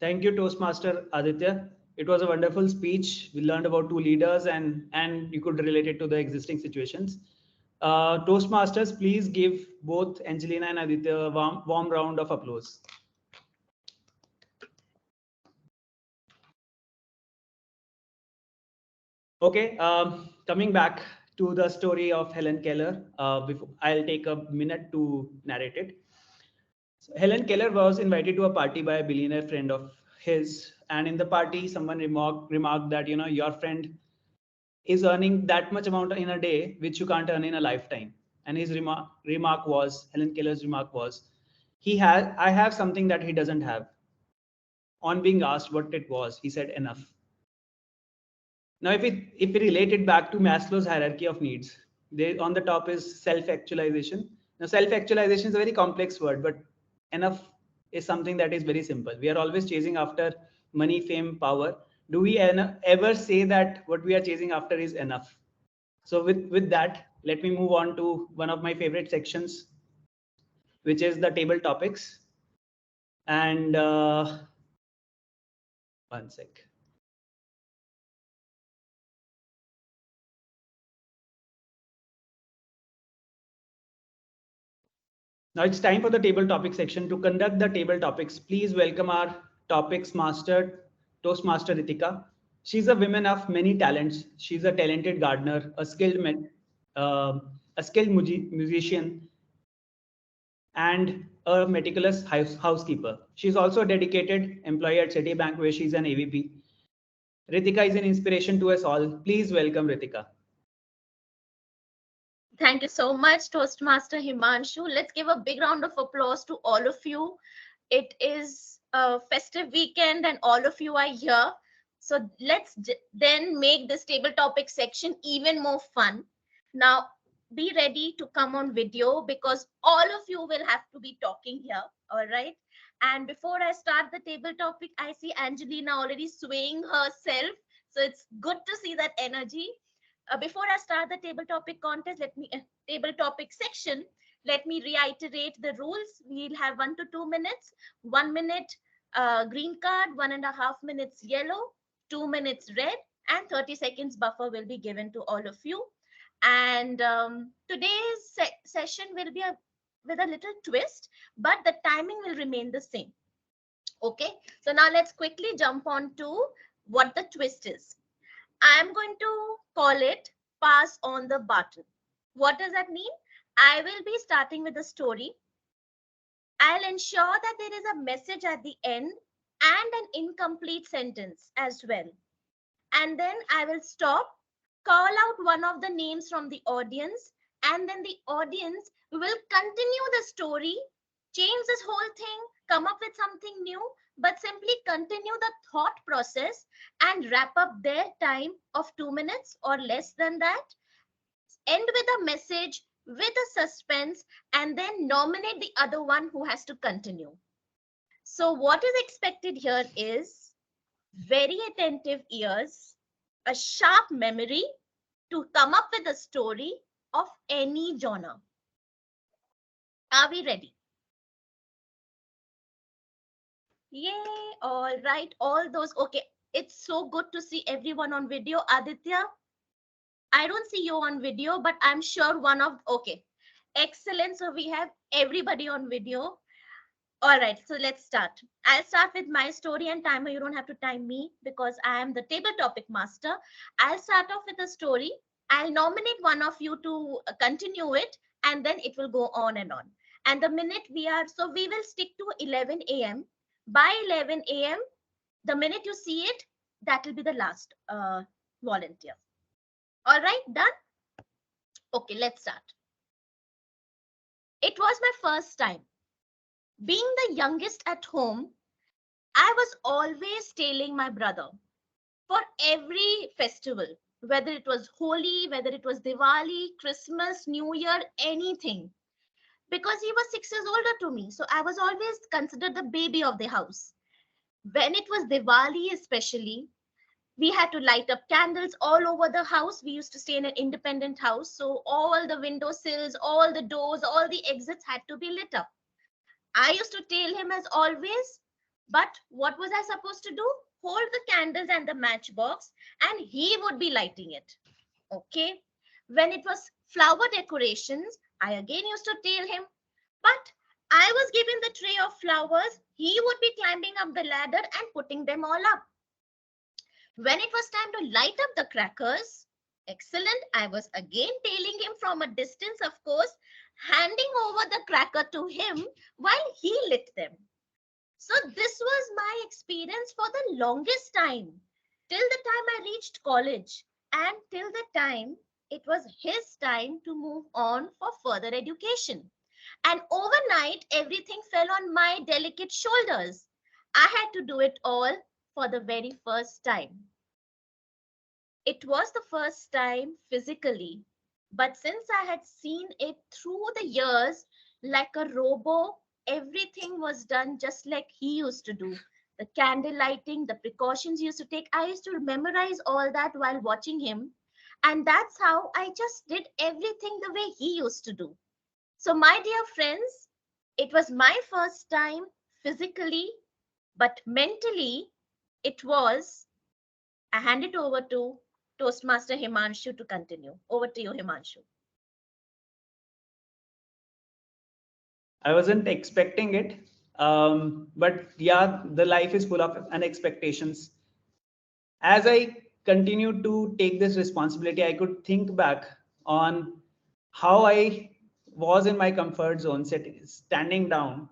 Thank you, Toastmaster Aditya. It was a wonderful speech. We learned about two leaders and you could relate it to the existing situations. Toastmasters, please give both Angelina and Aditya a warm round of applause. Okay, coming back to the story of Helen Keller, I'll take a minute to narrate it. So Helen Keller was invited to a party by a billionaire friend of his, and in the party, someone remarked that your friend is earning that much amount in a day, which you can't earn in a lifetime. And his remark was, Helen Keller's remark was, I have something that he doesn't have. On being asked what it was, he said enough. Now, if we relate it back to Maslow's hierarchy of needs, on the top is self-actualization. Now, self-actualization is a very complex word, but enough is something that is very simple. We are always chasing after money, fame, power. Do we ever say that what we are chasing after is enough? So with that, let me move on to one of my favorite sections, which is the table topics. And one sec. Now it's time for the table topic section. To conduct the table topics, please welcome our topics master, Toastmaster Ritika. She's a woman of many talents. She's a talented gardener, uh, a skilled musician, and a meticulous housekeeper. She's also a dedicated employee at Citibank, where she's an AVP. Ritika is an inspiration to us all. Please welcome Ritika. Thank you so much, Toastmaster Himanshu. Let's give a big round of applause to all of you. It is a festive weekend and all of you are here. So let's then make this table topic section even more fun. Now, be ready to come on video because all of you will have to be talking here. All right. And before I start the table topic, I see Angelina already swaying herself. So it's good to see that energy. Before I start the table topic contest, table topic section, let me reiterate the rules. We'll have 1 to 2 minutes, 1 minute green card, 1.5 minutes yellow, 2 minutes red, and 30 seconds buffer will be given to all of you. And today's session will be with a little twist, but the timing will remain the same. Okay, so now let's quickly jump on to what the twist is. I'm going to call it pass on the button. What does that mean? I will be starting with a story. I'll ensure that there is a message at the end and an incomplete sentence as well. And then I will stop, call out one of the names from the audience, and then the audience will continue the story, change this whole thing, come up with something new, but simply continue the thought process and wrap up their time of 2 minutes or less than that. End with a message, with a suspense, and then nominate the other one who has to continue. So what is expected here is very attentive ears, a sharp memory to come up with a story of any genre. Are we ready? Yay, all right, all those. Okay, it's so good to see everyone on video. Aditya, I don't see you on video, but I'm sure okay, excellent. So we have everybody on video. All right, so let's start. I'll start with my story and timer. You don't have to time me because I am the table topic master. I'll start off with a story. I'll nominate one of you to continue it, and then it will go on and on. And the minute we will stick to 11 a.m. By 11 a.m., the minute you see it, that will be the last volunteer. All right, done? Okay, let's start. It was my first time. Being the youngest at home, I was always tailing my brother for every festival, whether it was Holi, whether it was Diwali, Christmas, New Year, anything. Because he was 6 years older to me. So I was always considered the baby of the house. When it was Diwali especially, we had to light up candles all over the house. We used to stay in an independent house. So all the windowsills, all the doors, all the exits had to be lit up. I used to tail him as always. But what was I supposed to do? Hold the candles and the matchbox and he would be lighting it. Okay. When it was flower decorations, I again used to tell him. But I was given the tray of flowers. He would be climbing up the ladder and putting them all up. When it was time to light up the crackers, excellent, I was again tailing him from a distance, of course, handing over the cracker to him while he lit them. So this was my experience for the longest time, till the time I reached college, and till the time it was his time to move on for further education. And overnight, everything fell on my delicate shoulders. I had to do it all for the very first time. It was the first time physically, but since I had seen it through the years, like a robo, everything was done just like he used to do. The candle lighting, the precautions he used to take, I used to memorize all that while watching him. And that's how I just did everything the way he used to do. So, my dear friends, it was my first time physically, but mentally, it was. I hand it over to Toastmaster Himanshu to continue. Over to you, Himanshu. I wasn't expecting it. But yeah, the life is full of unexpectations. As I continued to take this responsibility, I could think back on how I was in my comfort zone, standing down,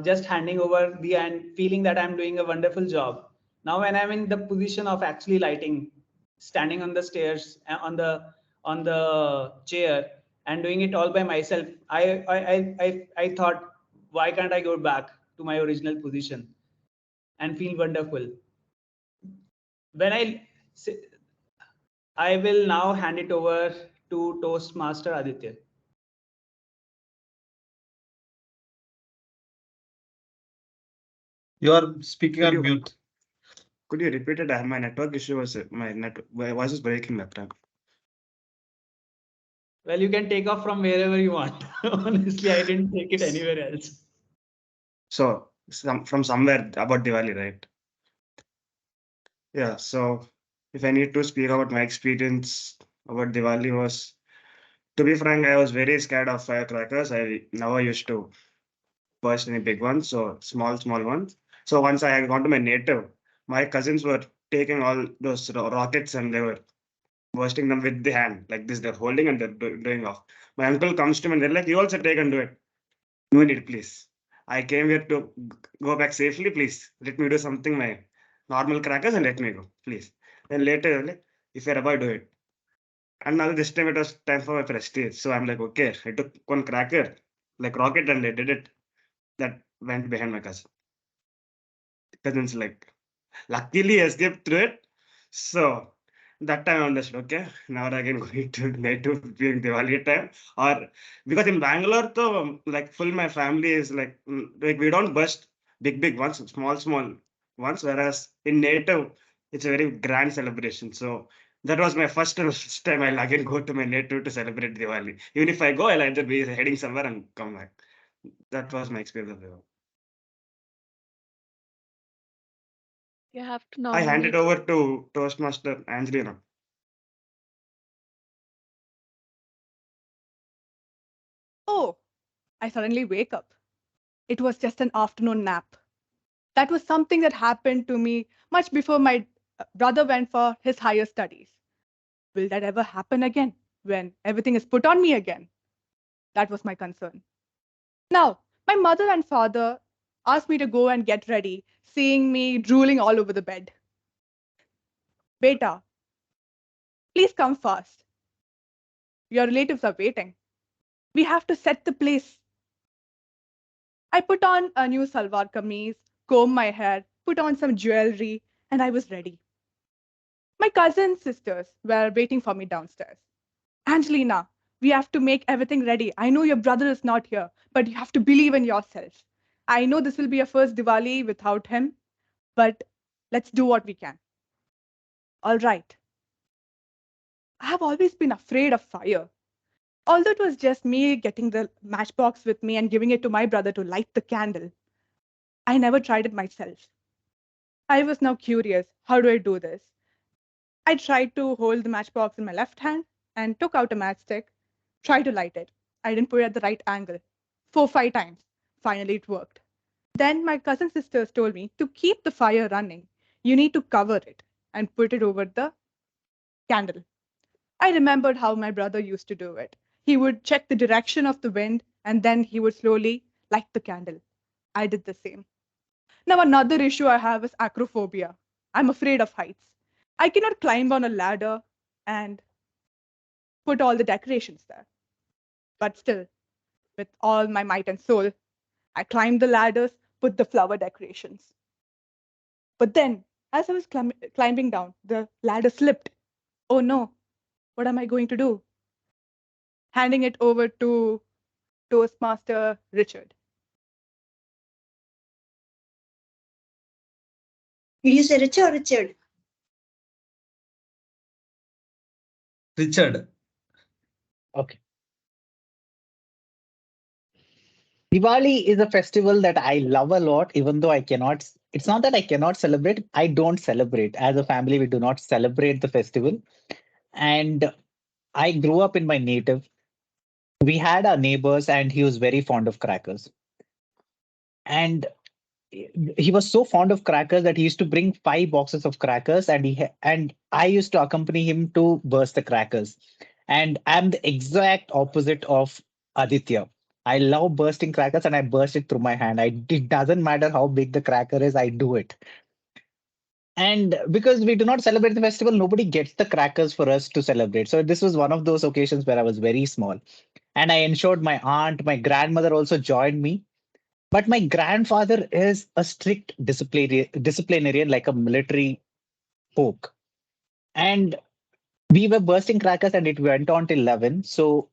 just handing over the and feeling that I'm doing a wonderful job. Now, when I'm in the position of actually lighting, standing on the stairs, on the chair, and doing it all by myself, I thought, why can't I go back to my original position and feel wonderful? When I will now hand it over to Toastmaster Aditya. You are speaking Could on you mute. could you repeat it? I have my network issue. My voice is breaking that time. Well, you can take off from wherever you want. Honestly, I didn't take it anywhere else. So from somewhere about Diwali, right? Yeah. So if I need to speak about my experience about Diwali was, to be frank, I was very scared of firecrackers. I never used to burst any big ones, so small ones. So once I had gone to my native, my cousins were taking all those rockets and they were bursting them with the hand like this. They're holding and they're doing off. My uncle comes to me and they're like, "You also take and do it." No need, please. I came here to go back safely. Please let me do something my normal crackers and let me go, please. Then later, like, if you're about do it. And now this time it was time for my prestige. So I'm like, okay, I took one cracker, like rocket, and I did it. That went behind my cousin. Cousin's like, luckily escaped through it. So that time I understood, okay, now again going to native during Diwali time. Or because in Bangalore, though, like full my family is like we don't burst big ones, small ones, whereas in native, it's a very grand celebration. So that was my first time I'll again go to my native to celebrate Diwali. Even if I go, I'll either be heading somewhere and come back. That was my experience of Diwali. You have to I hand it nominate. over to Toastmaster Angelina. Oh, I suddenly wake up. It was just an afternoon nap. That was something that happened to me much before my brother went for his higher studies. Will that ever happen again when everything is put on me again? That was my concern. Now, my mother and father asked me to go and get ready, seeing me drooling all over the bed. Beta, please come fast. Your relatives are waiting. We have to set the place. I put on a new salwar kameez, comb my hair, put on some jewelry, and I was ready. My cousin sisters were waiting for me downstairs. Angelina, we have to make everything ready. I know your brother is not here, but you have to believe in yourself. I know this will be your first Diwali without him, but let's do what we can. All right. I have always been afraid of fire. Although it was just me getting the matchbox with me and giving it to my brother to light the candle, I never tried it myself. I was now curious, how do I do this? I tried to hold the matchbox in my left hand and took out a matchstick Try to light it. I didn't put it at the right angle. 4-5 times. Finally, it worked. Then my cousin sisters told me to keep the fire running, you need to cover it and put it over the candle. I remembered how my brother used to do it. He would check the direction of the wind and then he would slowly light the candle. I did the same. Now, another issue I have is acrophobia. I'm afraid of heights. I cannot climb on a ladder and put all the decorations there. But still, with all my might and soul, I climbed the ladders, put the flower decorations. But then, as I was climbing down, the ladder slipped. Oh no, what am I going to do? Handing it over to Toastmaster Richard. Did you say Richard or Richard? Richard. Okay. Diwali is a festival that I love a lot, even though I cannot. It's not that I cannot celebrate, I don't celebrate. As a family, we do not celebrate the festival. And I grew up in my native. We had our neighbors, and he was very fond of crackers. And he was so fond of crackers that he used to bring 5 boxes of crackers, and and I used to accompany him to burst the crackers. And I'm the exact opposite of Aditya. I love bursting crackers, and I burst it through my hand. It doesn't matter how big the cracker is, I do it. And because we do not celebrate the festival, nobody gets the crackers for us to celebrate. So this was one of those occasions where I was very small, and I ensured my aunt, my grandmother also joined me. But my grandfather is a strict disciplinarian, like a military folk. And we were bursting crackers and it went on till 11. So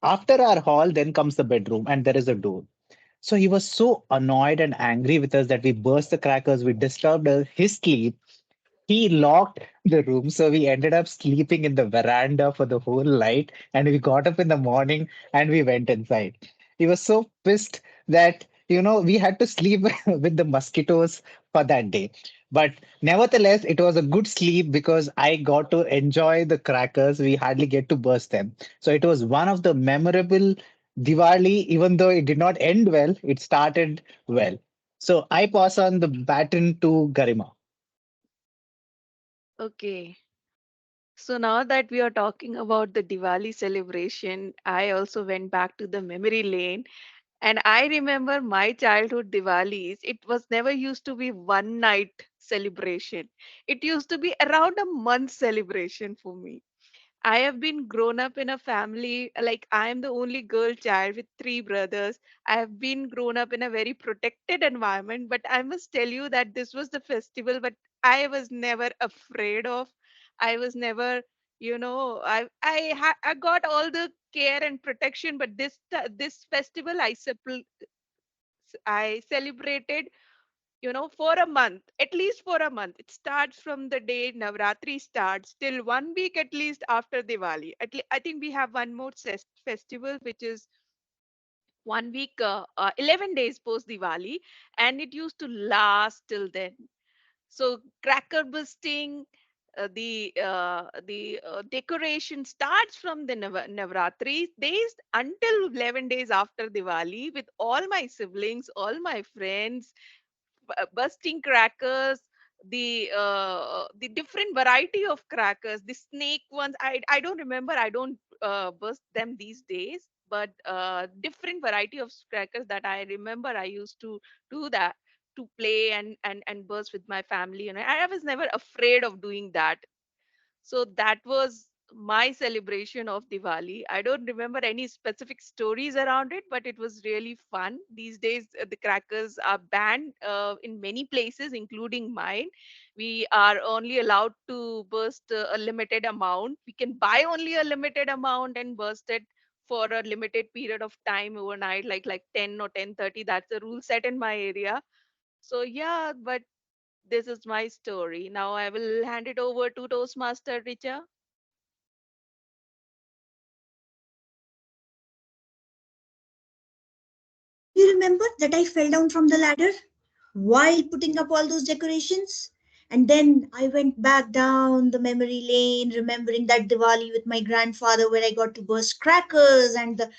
after our hall, then comes the bedroom and there is a door. So he was so annoyed and angry with us that we burst the crackers, we disturbed his sleep. He locked the room, so we ended up sleeping in the veranda for the whole night. And we got up in the morning and we went inside. He was so pissed that, we had to sleep with the mosquitoes for that day. But nevertheless, it was a good sleep because I got to enjoy the crackers. We hardly get to burst them. So it was one of the memorable Diwali, even though it did not end well, it started well. So I pass on the baton to Garima. Okay. So now that we are talking about the Diwali celebration, I also went back to the memory lane. And I remember my childhood Diwalis, it was never used to be one night celebration. It used to be around a month celebration for me. I have been grown up in a family, like I am the only girl child with three brothers. I have been grown up in a very protected environment, but I must tell you that this was the festival, but I was never afraid of. I was never, I got all the care and protection, but this festival I celebrated, for a month, at least for a month. It starts from the day Navratri starts till 1 week at least after Diwali. I think we have one more festival, which is 1 week, 11 days post Diwali, and it used to last till then. So cracker bursting, the decoration starts from the Navratri days until 11 days after Diwali with all my siblings, all my friends, bursting crackers, the different variety of crackers, the snake ones. I don't remember. I don't burst them these days, but different variety of crackers that I remember. I used to do that, to play and burst with my family, and I was never afraid of doing that. So that was my celebration of Diwali. I don't remember any specific stories around it, but it was really fun. These days, the crackers are banned in many places, including mine. We are only allowed to burst a limited amount. We can buy only a limited amount and burst it for a limited period of time overnight, like 10 or 10:30. That's the rule set in my area. So yeah, but this is my story. Now I will hand it over to Toastmaster Richa. You remember that I fell down from the ladder while putting up all those decorations? And then I went back down the memory lane, remembering that Diwali with my grandfather where I got to burst crackers, and the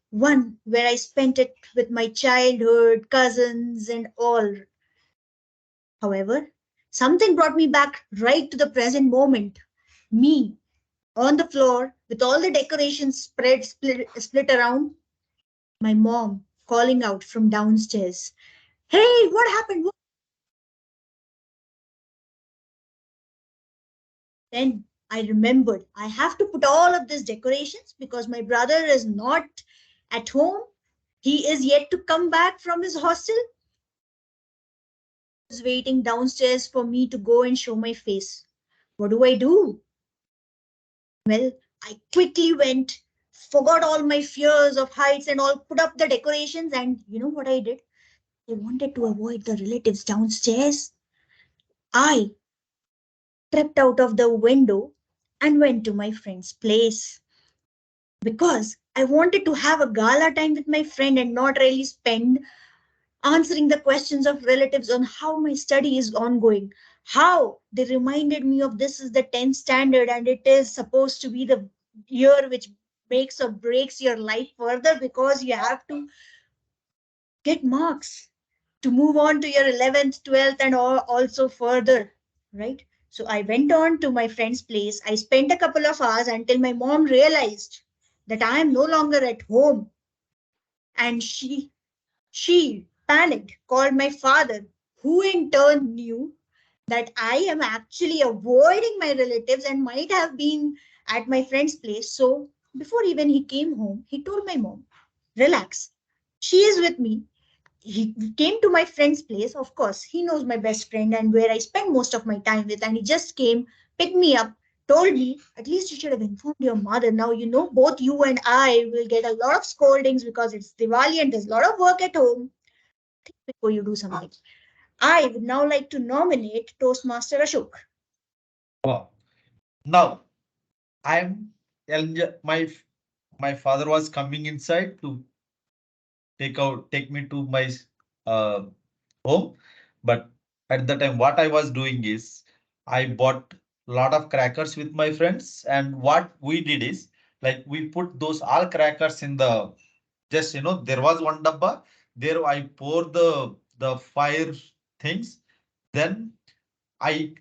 one where I spent it with my childhood, cousins, and all. However, something brought me back right to the present moment. Me on the floor with all the decorations split around, my mom calling out from downstairs, "Hey, what happened?" Then I remembered I have to put all of these decorations because my brother is not at home. He is yet to come back from his hostel. He was waiting downstairs for me to go and show my face. What do I do? Well, I quickly went, forgot all my fears of heights and all, put up the decorations, and you know what I did? I wanted to avoid the relatives downstairs. I crept out of the window and went to my friend's place because I wanted to have a gala time with my friend and not really spend answering the questions of relatives on how my study is ongoing. How they reminded me of this is the 10th standard and it is supposed to be the year which makes or breaks your life further because you have to get marks to move on to your 11th, 12th, and also further, right? So I went on to my friend's place. I spent a couple of hours until my mom realized that I am no longer at home. And she panicked, called my father, who in turn knew that I am actually avoiding my relatives and might have been at my friend's place. So before even he came home, he told my mom, "Relax. She is with me." He came to my friend's place. Of course, he knows my best friend and where I spend most of my time with. And he just came, picked me up, told me, "At least you should have informed your mother. Now, you know, both you and I will get a lot of scoldings because it's Diwali and there's a lot of work at home. Think before you do something." I would now like to nominate Toastmaster Ashok. Wow. Now I'm my father was coming inside to take me to my uh, home, but at the time what I was doing is I bought a lot of crackers with my friends, and what we did is like we put those all crackers in the, just there was one dabba there. I pour the fire things, then I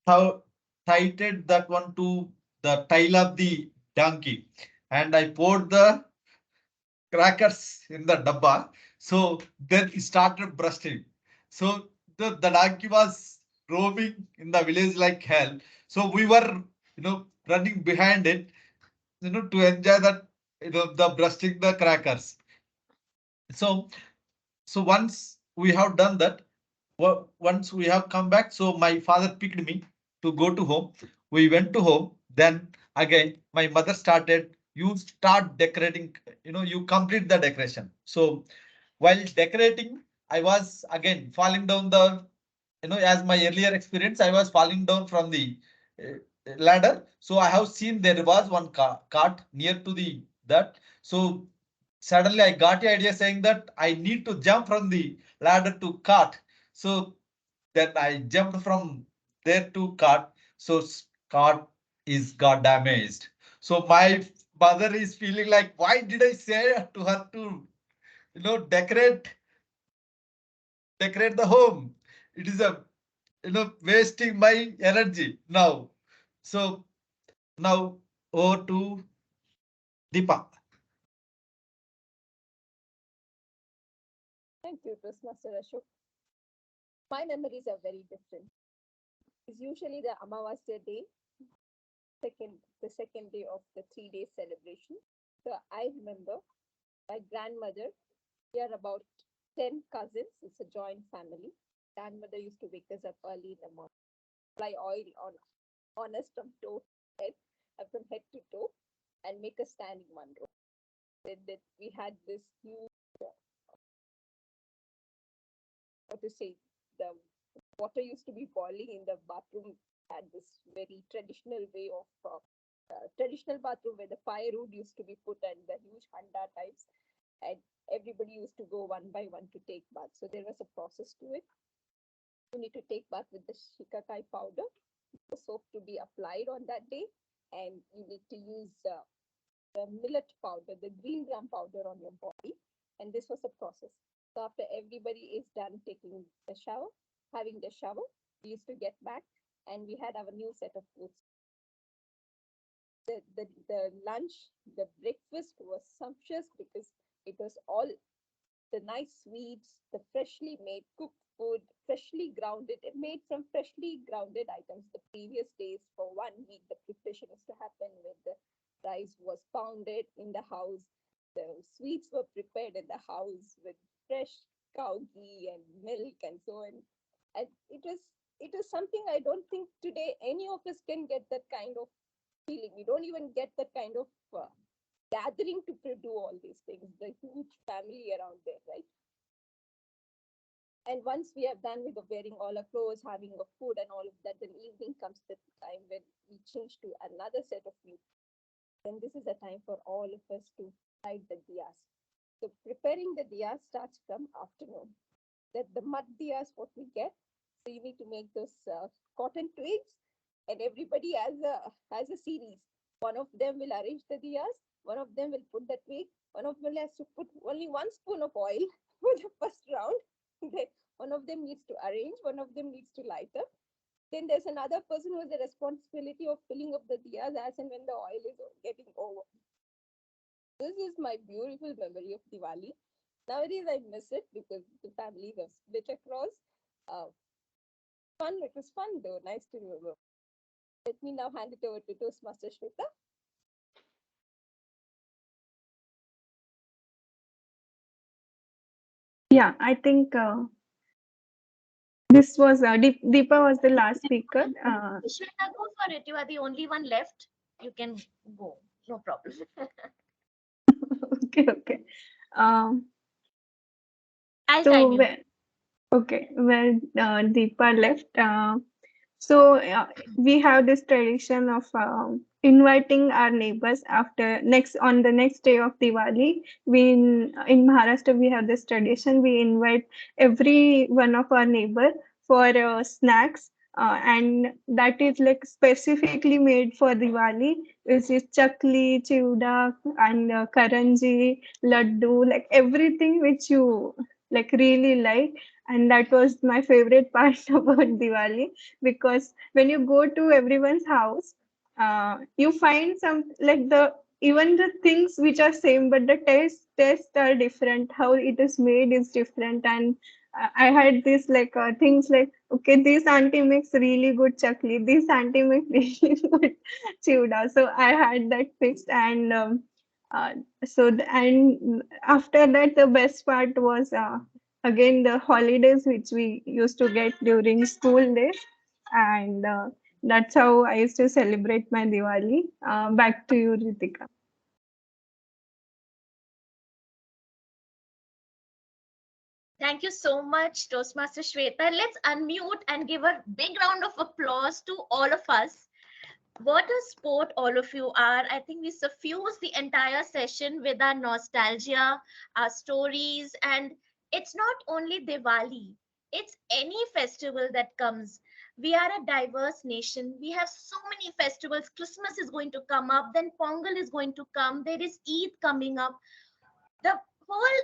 how tighted that one to the tail of the donkey, and I poured the crackers in the dabba. So then it started bursting. So the donkey was roaming in the village like hell. So we were, running behind it, to enjoy that, the bursting the crackers. So once we have done that, once we have come back, so my father picked me to go to home. We went to home. Then again, my mother started, "You start decorating, you complete the decoration." So while decorating, I was again falling down the, as my earlier experience, I was falling down from the ladder. So I have seen there was one cart near to the that. So suddenly I got the idea saying that I need to jump from the ladder to cart. So then I jumped from there to cart. So cart is got damaged. So my mother is feeling like, why did I say to her to, decorate the home? It is a, wasting my energy now. So now over to Deepa. Thank you, Toastmaster Ashok. My memories are very different. It's usually the Amavasya day, the second day of the 3 day celebration. So I remember my grandmother, we are about 10 cousins. It's a joint family. Grandmother used to wake us up early in the morning, apply oil on us from head, from head to toe, and make us stand in one row. Then that we had this huge, what to say, the water used to be boiling in the bathroom. Had this very traditional way of traditional bathroom where the firewood used to be put and the huge handa types, and everybody used to go one by one to take bath. So there was a process to it. You need to take bath with the shikakai powder, the soap to be applied on that day, and you need to use the millet powder, the green gram powder on your body. And this was a process. So after everybody is done taking the shower, having the shower, we used to get back and we had our new set of clothes. The lunch, the breakfast was sumptuous because it was all the nice sweets, the freshly made cooked food, freshly grounded, made from freshly grounded items. The previous days for 1 week, the preparation used to happen with the rice was pounded in the house. The sweets were prepared in the house with fresh cow ghee and milk and so on. And it was something I don't think today any of us can get that kind of feeling. We don't even get that kind of gathering to do all these things, the huge family around there, right? And once we have done with the wearing all our clothes, having a food and all of that, then evening comes the time when we change to another set of food. Then this is a time for all of us to light the diyas. So preparing the diyas starts from afternoon. That the mud diyas what we get. So you need to make those cotton twigs, and everybody has a series. One of them will arrange the diyas. One of them will put the twig. One of them has to put only 1 spoon of oil for the first round. Then one of them needs to arrange. One of them needs to light up. Then there's another person who has the responsibility of filling up the diyas as and when the oil is getting over. This is my beautiful memory of Diwali. Nowadays I miss it because the families have split across. Uh, it was fun though, nice to remember. Let me now hand it over to Toastmaster Shweta. Yeah, I think this was Deepa was the last speaker. Shweta, go for it. You are the only one left. You can go. No problem. Okay. Um, I'll so time you. where Deepa left. So we have this tradition of inviting our neighbors after next on the next day of Diwali. In Maharashtra we have this tradition. We invite every one of our neighbor for snacks, and that is like specifically made for Diwali, which is chakli, chiuda, and karanji, laddu, like everything which you like really like. And that was my favorite part about Diwali, because when you go to everyone's house, you find some like the even the things which are same, but the taste are different. How it is made is different. And I had this like things like, okay, this auntie makes really good chakli, this auntie makes really good chiuda. So I had that fixed. And uh, and after that, the best part was again the holidays which we used to get during school days. And that's how I used to celebrate my Diwali. Back to you, Ritika. Thank you so much, Toastmaster Shweta. Let's unmute and give a big round of applause to all of us. What a sport all of you are. I think we suffuse the entire session with our nostalgia, our stories, and it's not only Diwali, it's any festival that comes. We are a diverse nation. We have so many festivals. Christmas is going to come up, then Pongal is going to come, there is Eid coming up. The whole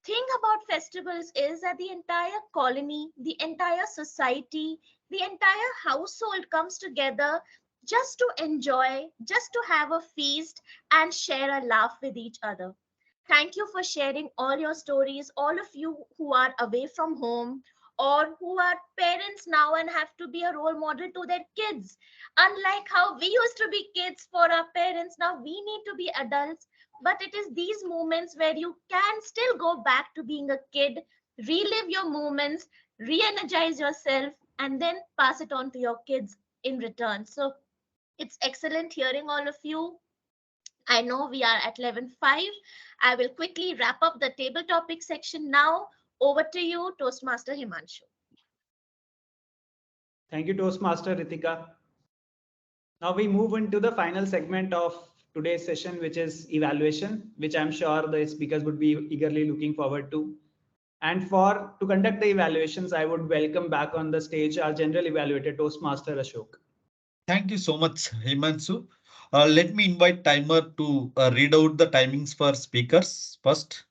thing about festivals is that the entire colony, the entire society, the entire household comes together just to enjoy, just to have a feast and share a laugh with each other. Thank you for sharing all your stories, all of you who are away from home or who are parents now and have to be a role model to their kids. Unlike how we used to be kids for our parents, now we need to be adults, but it is these moments where you can still go back to being a kid, relive your moments, re-energize yourself, and then pass it on to your kids in return. So it's excellent hearing all of you. I know we are at 11:05. I will quickly wrap up the table topic section now. Over to you, Toastmaster Himanshu. Thank you, Toastmaster Ritika. Now we move into the final segment of today's session, which is evaluation, which I'm sure the speakers would be eagerly looking forward to. And to conduct the evaluations, I would welcome back on the stage our general evaluator, Toastmaster Ashok. Thank you so much, Himanshu. Let me invite timer to read out the timings for speakers first.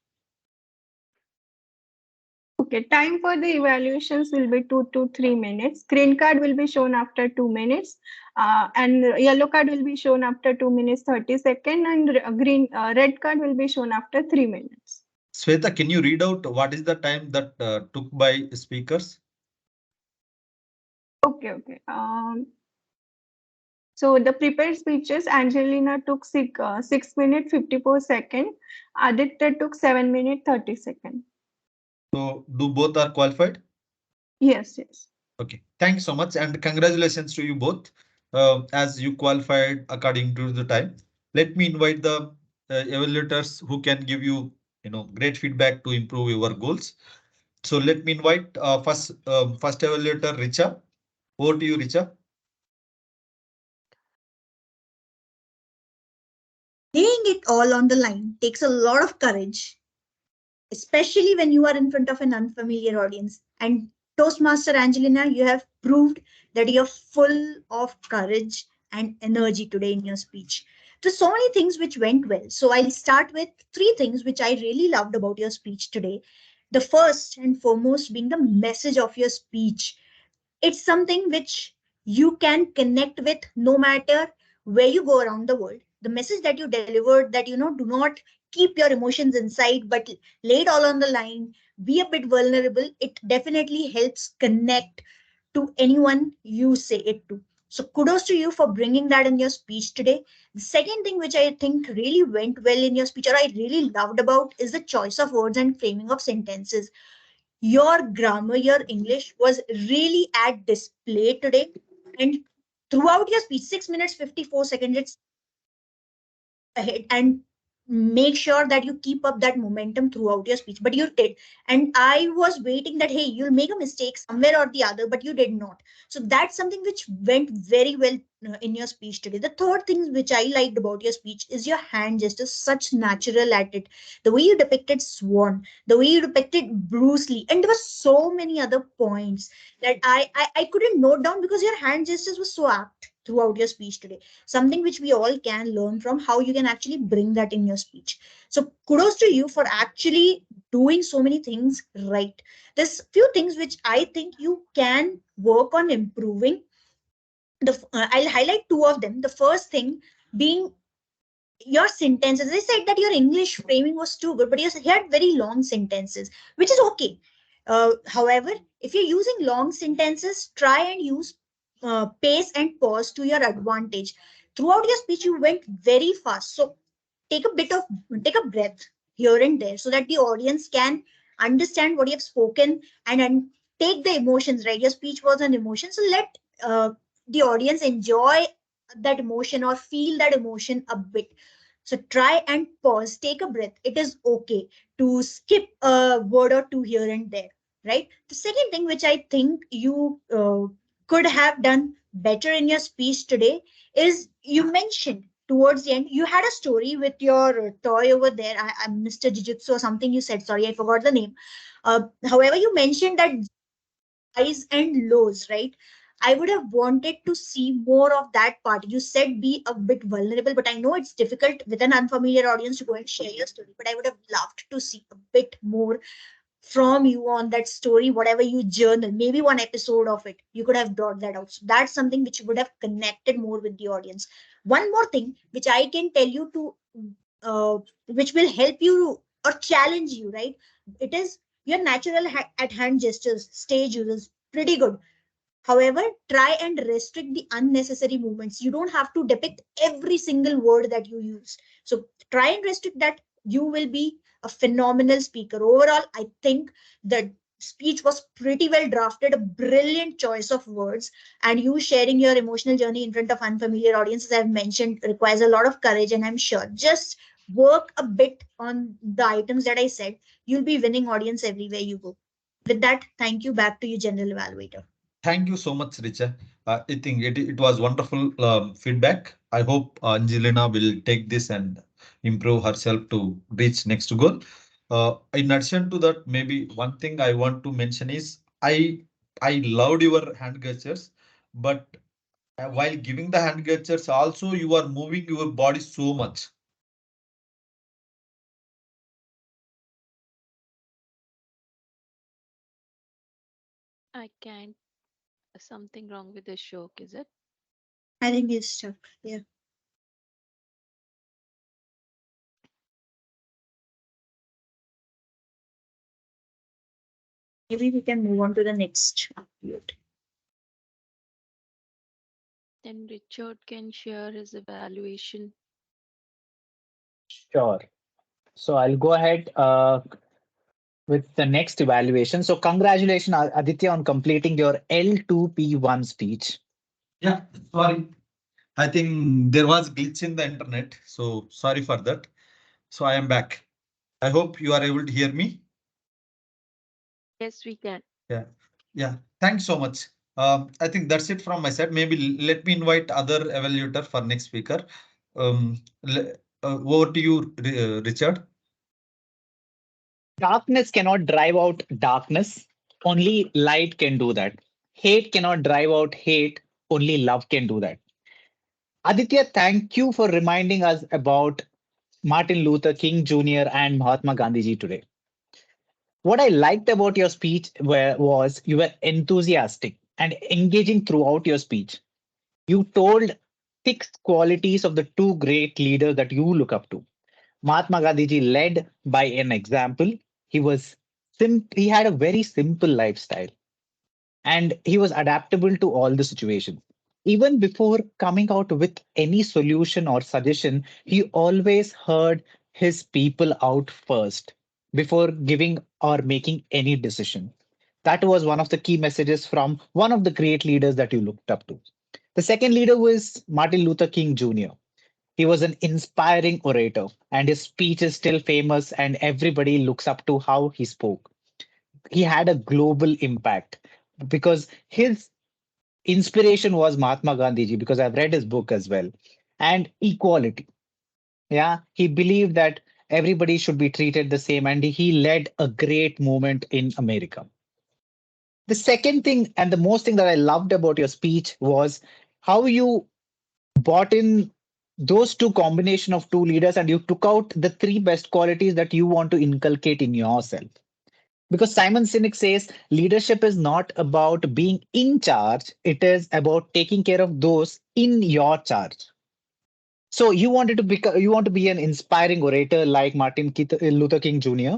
Okay, time for the evaluations will be 2 to 3 minutes. Green card will be shown after 2 minutes, and yellow card will be shown after 2 minutes 30 seconds, and red card will be shown after 3 minutes. Sweta, can you read out what is the time that took by speakers? Okay. So the prepared speeches, Angelina took 6 minutes 54 seconds. Aditya took 7 minutes 30 seconds. So do both are qualified? Yes. Okay, thanks so much and congratulations to you both as you qualified according to the time. Let me invite the evaluators who can give you great feedback to improve your goals. So let me invite first evaluator Richa. Over to you, Richa. Laying it all on the line takes a lot of courage, especially when you are in front of an unfamiliar audience. And Toastmaster Angelina, you have proved that you're full of courage and energy today in your speech. There's so many things which went well. So I'll start with three things which I really loved about your speech today. The first and foremost being the message of your speech. It's something which you can connect with no matter where you go around the world. The message that you delivered, that do not keep your emotions inside but lay it all on the line, be a bit vulnerable, it definitely helps connect to anyone you say it to. So kudos to you for bringing that in your speech today. The second thing which I think really went well in your speech, or I really loved about, is the choice of words and framing of sentences. Your grammar, your English was really at display today. And throughout your speech, 6 minutes, 54 seconds, it's ahead and make sure that you keep up that momentum throughout your speech. But you did. And I was waiting that, hey, you'll make a mistake somewhere or the other, but you did not. So that's something which went very well in your speech today. The third thing which I liked about your speech is your hand gestures, such natural at it. The way you depicted Swan, the way you depicted Bruce Lee, and there were so many other points that I couldn't note down because your hand gestures were so apt throughout your speech today, something which we all can learn from, how you can actually bring that in your speech. So kudos to you for actually doing so many things right. There's few things which I think you can work on improving. I'll highlight two of them. The first thing being your sentences. I said that your English framing was too good, but you had very long sentences, which is okay. However, if you're using long sentences, try and use pace and pause to your advantage. Throughout your speech, you went very fast. So take take a breath here and there so that the audience can understand what you have spoken and take the emotions, right? Your speech was an emotion. So let the audience enjoy that emotion or feel that emotion a bit. So try and pause, take a breath. It is okay to skip a word or two here and there, right? The second thing which I think you could have done better in your speech today is you mentioned towards the end, you had a story with your toy over there, Mr. Jujutsu or something you said. Sorry, I forgot the name. However, you mentioned that highs and lows, right? I would have wanted to see more of that part. You said be a bit vulnerable, but I know it's difficult with an unfamiliar audience to go and share your story. But I would have loved to see a bit more from you on that story, whatever you journal, maybe one episode of it, you could have brought that out. So that's something which would have connected more with the audience. One more thing, which I can tell you to, which will help you or challenge you, right? It is your natural at hand gestures, stage uses, pretty good. However, try and restrict the unnecessary movements. You don't have to depict every single word that you use. So try and restrict that. You will be a phenomenal speaker. Overall, I think the speech was pretty well drafted, a brilliant choice of words, and you sharing your emotional journey in front of unfamiliar audiences, I've mentioned, requires a lot of courage, and I'm sure just work a bit on the items that I said. You'll be winning audience everywhere you go. With that, thank you. Back to you, General Evaluator. Thank you so much, Richa. I think it was wonderful feedback. I hope Angelina will take this and improve herself to reach next goal. In addition to that, maybe one thing I want to mention is I loved your hand gestures, but while giving the hand gestures, also you are moving your body so much. I can't. Something wrong with the show, is it? I think he's stuck. Yeah. Maybe we can move on to the next upload. Then Richard can share his evaluation. Sure. So I'll go ahead with the next evaluation. So congratulations, Aditya, on completing your L2P1 speech. Yeah, sorry. I think there was glitch in the internet, so sorry for that. So I am back. I hope you are able to hear me. Yes, we can. Yeah, yeah. Thanks so much. I think that's it from my side. Maybe let me invite other evaluator for next speaker. Over to you, Richard. Darkness cannot drive out darkness. Only light can do that. Hate cannot drive out hate. Only love can do that. Aditya, thank you for reminding us about Martin Luther King Jr. and Mahatma Gandhi ji today. What I liked about your speech was you were enthusiastic and engaging throughout your speech. You told 6 qualities of the 2 great leaders that you look up to. Mahatma Gandhi ji led by an example. He was he had a very simple lifestyle and he was adaptable to all the situations. Even before coming out with any solution or suggestion, he always heard his people out first before giving or making any decision. That was one of the key messages from one of the great leaders that you looked up to. The second leader was Martin Luther King Jr. He was an inspiring orator, and his speech is still famous, and everybody looks up to how he spoke. He had a global impact because his inspiration was Mahatma Gandhi ji, because I've read his book as well, and equality. Yeah, he believed that everybody should be treated the same, and he led a great movement in America. The second thing, and the most thing that I loved about your speech was how you bought in those two combination of two leaders and you took out the 3 best qualities that you want to inculcate in yourself. Because Simon Sinek says leadership is not about being in charge, it is about taking care of those in your charge. So you wanted to become, you want to be an inspiring orator like Luther King Jr.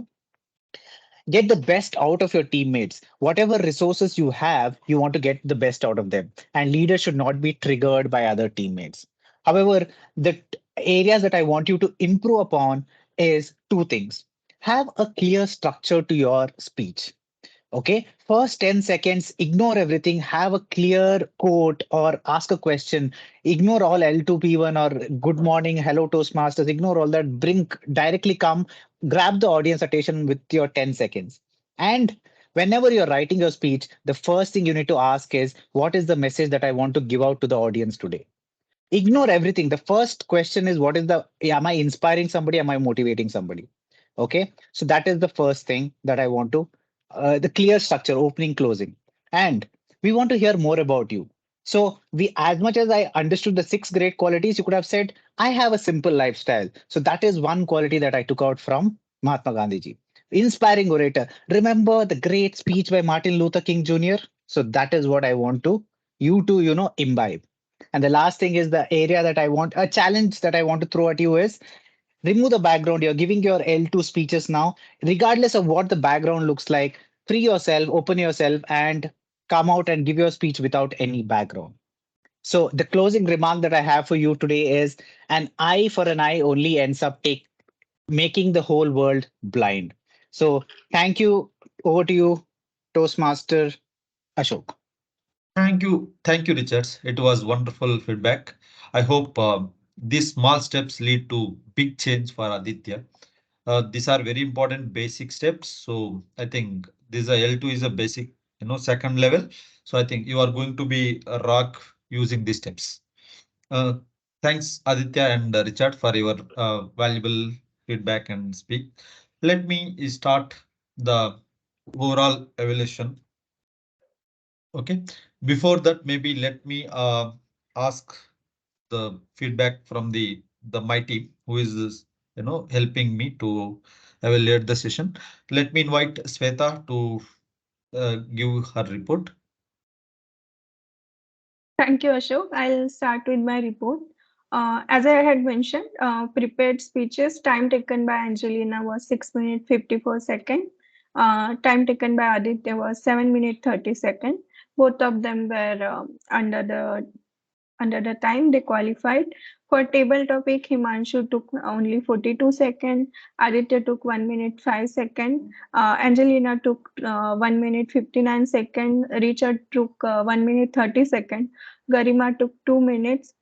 Get the best out of your teammates. Whatever resources you have, you want to get the best out of them. And leaders should not be triggered by other teammates. However, the areas that I want you to improve upon is 2 things. Have a clear structure to your speech. Okay, first 10 seconds, ignore everything, have a clear quote or ask a question. Ignore all L2P1 or good morning, hello Toastmasters, ignore all that. Bring directly come, grab the audience attention with your 10 seconds. And whenever you're writing your speech, the first thing you need to ask is, what is the message that I want to give out to the audience today? Ignore everything. The first question is, what is the, am I inspiring somebody? Am I motivating somebody? Okay. So that is the first thing that I want to, the clear structure, opening, closing. And we want to hear more about you. So as much as I understood the 6 great qualities, you could have said, I have a simple lifestyle. So that is one quality that I took out from Mahatma Gandhi ji. Inspiring orator. Remember the great speech by Martin Luther King Jr. So that is what I want to, you to, imbibe. And the last thing is the area that I want, a challenge that I want to throw at you is remove the background. You're giving your L2 speeches now, regardless of what the background looks like, free yourself, open yourself, and come out and give your speech without any background. So the closing remark that I have for you today is an eye for an eye only ends up making the whole world blind. So thank you. Over to you, Toastmaster Ashok. Thank you, Richards. It was wonderful feedback. I hope these small steps lead to big change for Aditya. These are very important basic steps. So I think this L2 is a basic, second level. So I think you are going to be a rock using these steps. Uh, Thanks, Aditya and Richard, for your valuable feedback and speak. let me start the overall evaluation. Okay. Before that, maybe let me ask the feedback from the my team who is helping me to evaluate the session. Let me invite Sweta to give her report. Thank you, Ashok. I'll start with my report. As I had mentioned, prepared speeches, time taken by Angelina was 6 minutes 54 seconds. Time taken by Aditya was 7 minutes 30 seconds. Both of them were under the time they qualified. For table topic, Himanshu took only 42 seconds, Aditya took 1 minute 5 seconds, Angelina took 1 minute 59 seconds, Richard took 1 minute 30 seconds, Garima took 2 minutes,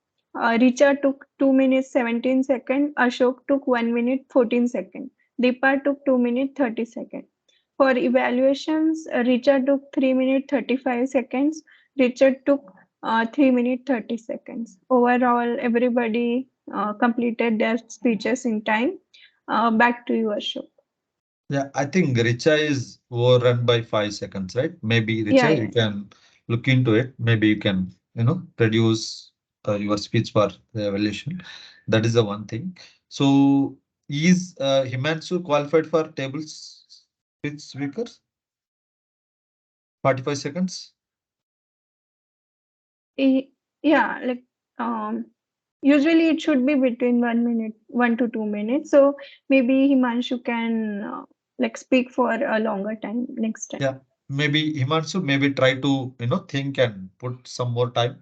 Richard took 2 minutes 17 seconds, Ashok took 1 minute 14 seconds, Deepa took 2 minutes 30 seconds. For evaluations, Richard took 3 minutes 35 seconds, Richard took 3 minutes 30 seconds. Overall, everybody completed their speeches in time. Back to you, Ashok. Yeah, I think Richa is overrun by 5 seconds, right? Maybe Yeah, Richa, yeah. you can look into it. Maybe you can, reduce your speech for the evaluation. That is the one thing. So is Himanshu qualified for tables speech speakers? 45 seconds? Yeah, like usually it should be between 1 minute, 1 to 2 minutes. So maybe Himanshu can like speak for a longer time next time. Yeah, maybe Himanshu, maybe try to, think and put some more time.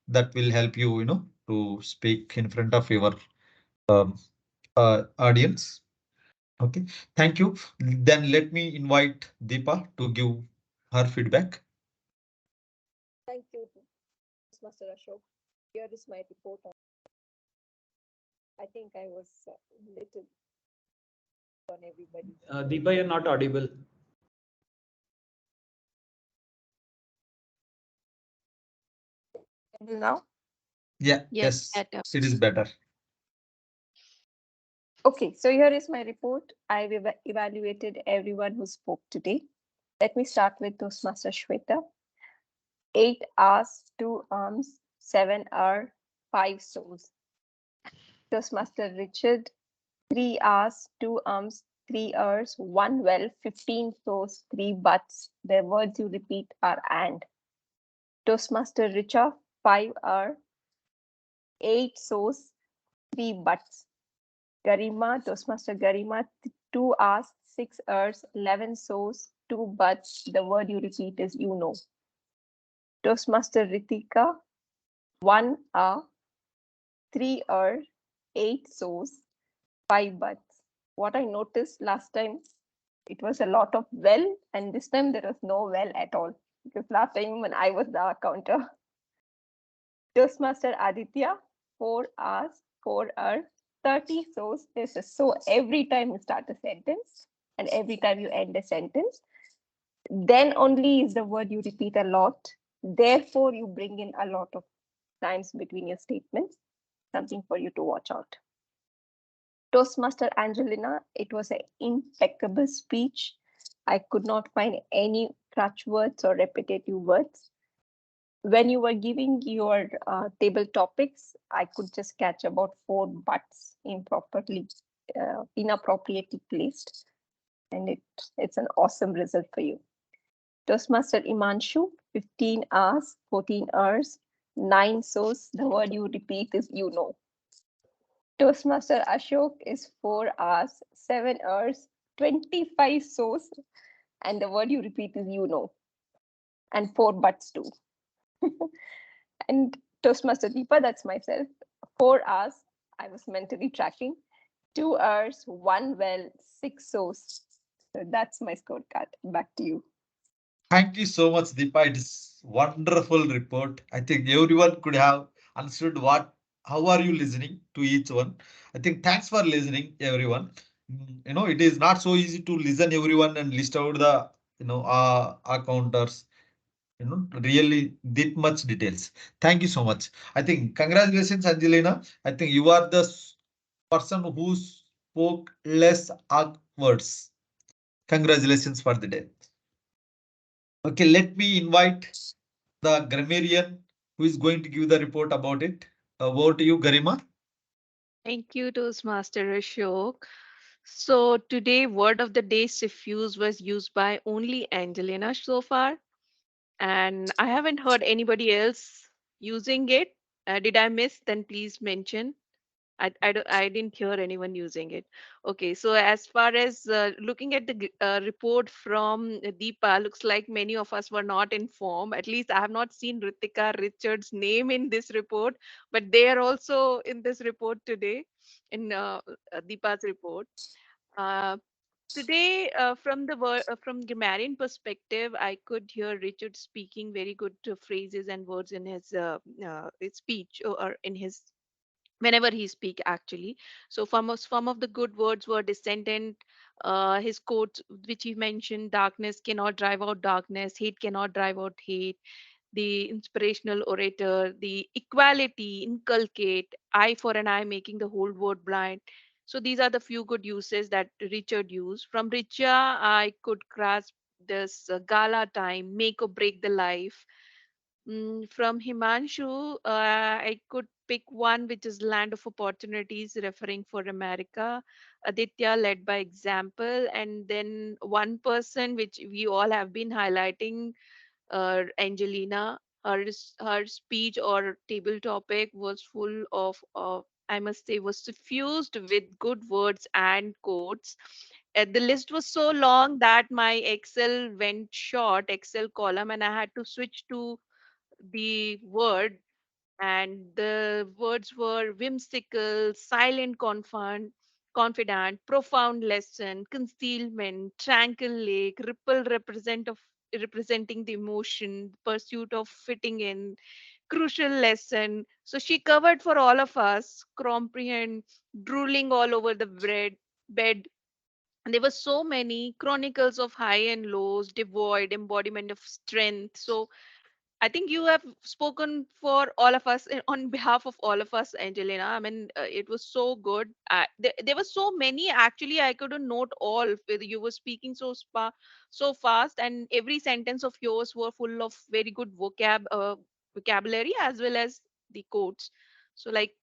That will help you, to speak in front of your um, audience. Okay, thank you. Then let me invite Deepa to give her feedback. Thank you, Master Ashok. Here is my report. I think I was little on everybody. Deepa, you're not audible. Now? Yeah, Yes, yes, better. it is better. Okay, so here is my report. I've evaluated everyone who spoke today. Let me start with Toastmaster Shweta. 8 hours, 2 arms, 7 hour, 5 souls. Toastmaster Richard, 3 hours, 2 arms, 3 hours, 1 well, 15 toes, 3 butts. The words you repeat are and. Toastmaster Richa, 5 hour, 8 so's, 3 butts. Garima, Toastmaster Garima, 2 hours, 6 hours, 11 so's, 2 butts. The word you repeat is you know. Toastmaster Ritika, 1 hour, 3 hour, 8 so's, 5 butts. What I noticed last time, it was a lot of well, and this time there was no well at all. Because last time when I was the counter. Toastmaster Aditya, 4 hours, 4 hours, 30 so's. This is so every time you start a sentence and every time you end a sentence, then only is the word you repeat a lot. Therefore, you bring in a lot of times between your statements. Something for you to watch out. Toastmaster Angelina, it was an impeccable speech. I could not find any crutch words or repetitive words. When you were giving your table topics, I could just catch about 4 buts inappropriately placed. And it's an awesome result for you. Toastmaster Himanshu, 15 hours, 14 hours, 9 so's. The word you repeat is you know. Toastmaster Ashok is 4 hours, 7 hours, 25 so's. And the word you repeat is you know. And 4 buts too. And Toastmaster Deepa, that's myself, 4 hours, I was mentally tracking, 2 hours, 1 well, 6 so's. So that's my scorecard. Back to you. Thank you so much, Deepa. It is wonderful report. I think everyone could have understood how are you listening to each one. I think thanks for listening, everyone. It is not so easy to listen everyone and list out the, counters, really that much details. Thank you so much. I think congratulations, Angelina. I think you are the person who spoke less, words. Congratulations for the day. Okay, let me invite the grammarian who is going to give the report about it. Over to you, Garima. Thank you, Toastmaster Ashok. So today, word of the day, suffuse was used by only Angelina so far, and I haven't heard anybody else using it. Did I miss? Then please mention. I didn't hear anyone using it. Okay, so as far as looking at the report from Deepa, looks like many of us were not informed. At least I have not seen Ritika Richards' name in this report, but they are also in this report today, in Deepa's report. Uh, Today, from grammarian perspective, I could hear Richard speaking very good phrases and words in his speech or in his whenever he speak actually. So some of the good words were descendant, his quotes which he mentioned: darkness cannot drive out darkness, hate cannot drive out hate, the inspirational orator, the equality, inculcate, eye for an eye, making the whole world blind. So these are the few good uses that Richard used. From Richa, I could grasp this gala time, make or break the life. From Himanshu, I could pick one which is land of opportunities, referring for America. Aditya led by example, and then one person which we all have been highlighting, Angelina. Her speech or table topic was full of, I must say, was suffused with good words and quotes. The list was so long that my Excel went short, Excel column, and I had to switch to the word, and the words were whimsical, silent, confident, profound lesson, concealment, tranquil lake, ripple representing the emotion, pursuit of fitting in, crucial lesson. So she covered for all of us, comprehend, drooling all over the bed. And there were so many chronicles of high and lows, devoid, embodiment of strength. So I think you have spoken for all of us on behalf of all of us, Angelina. I mean, it was so good. There were so many. Actually, I couldn't note all. You were speaking so fast, and every sentence of yours were full of very good vocabulary as well as the quotes. So, like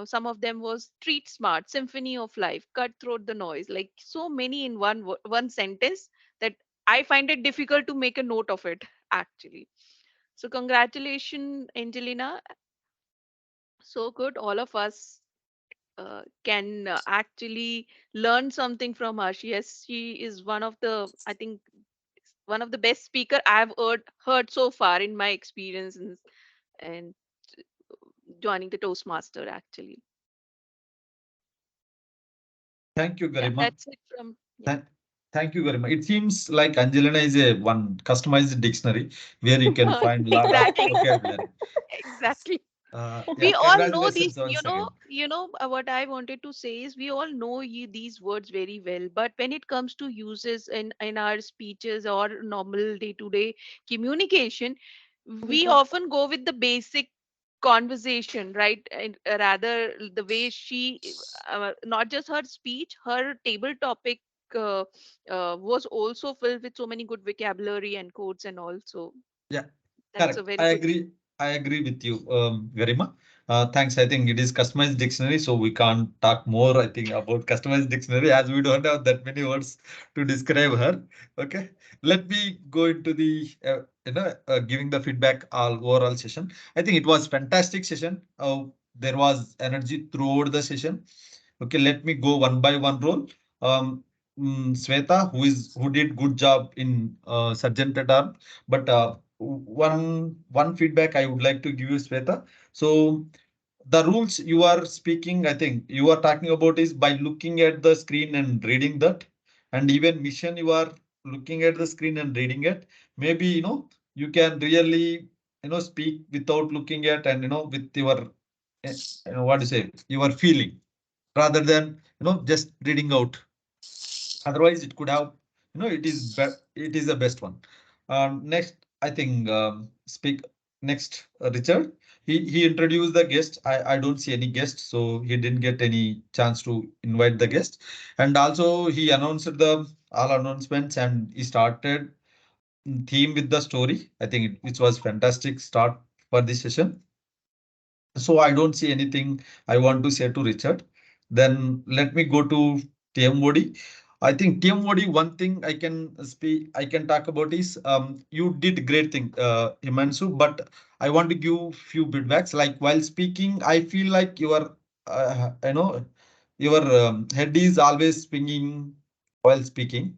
some of them was street smart, symphony of life, cut through the noise. Like so many in one sentence that I find it difficult to make a note of it actually. So congratulations, Angelina. So good. All of us can actually learn something from her. Yes, she is one of the, I think, one of the best speaker I've heard so far in my experience and joining the Toastmaster actually. Thank you, Yeah, Garima. that's it from yeah. Thank, thank you, Garima. It seems like Angelina is a one customized dictionary where you can find a lot of Exactly. vocabulary. Exactly. Yeah, We all know these, congratulations once again. what I wanted to say is we all know these words very well, but when it comes to uses in our speeches or normal day to day communication, we often go with the basic conversation, right? And rather the way she not just her speech, her table topic uh, was also filled with so many good vocabulary and quotes, and also Yeah, that's a correct. very good. I agree with you, Garima. Thanks. I think it is customized dictionary, so we can't talk more, I think, about customized dictionary as we don't have that many words to describe her. Okay. Let me go into the giving the feedback all overall session. I think it was fantastic session. There was energy throughout the session. Okay, let me go one by one role. Um, Sweta, who did good job in Sergeant at Arms, but one feedback I would like to give you, Sweta. So the rules you are speaking, I think you are talking about is by looking at the screen and reading that, and even mission you are looking at the screen and reading it. Maybe you can really speak without looking at, and with your what to say, your feeling rather than just reading out. Otherwise it could have, it is the best one. Next, I think speak next Richard. He introduced the guest. I don't see any guest, so he didn't get any chance to invite the guest. And also he announced the all announcements and he started theme with the story. I think which was fantastic start for this session. So I don't see anything I want to say to Richard. Then let me go to TMOD. I think TMOD, one thing I can talk about is you did great thing, Himanshu, but I want to give few feedbacks. Like while speaking, I feel like your head is always spinning while speaking.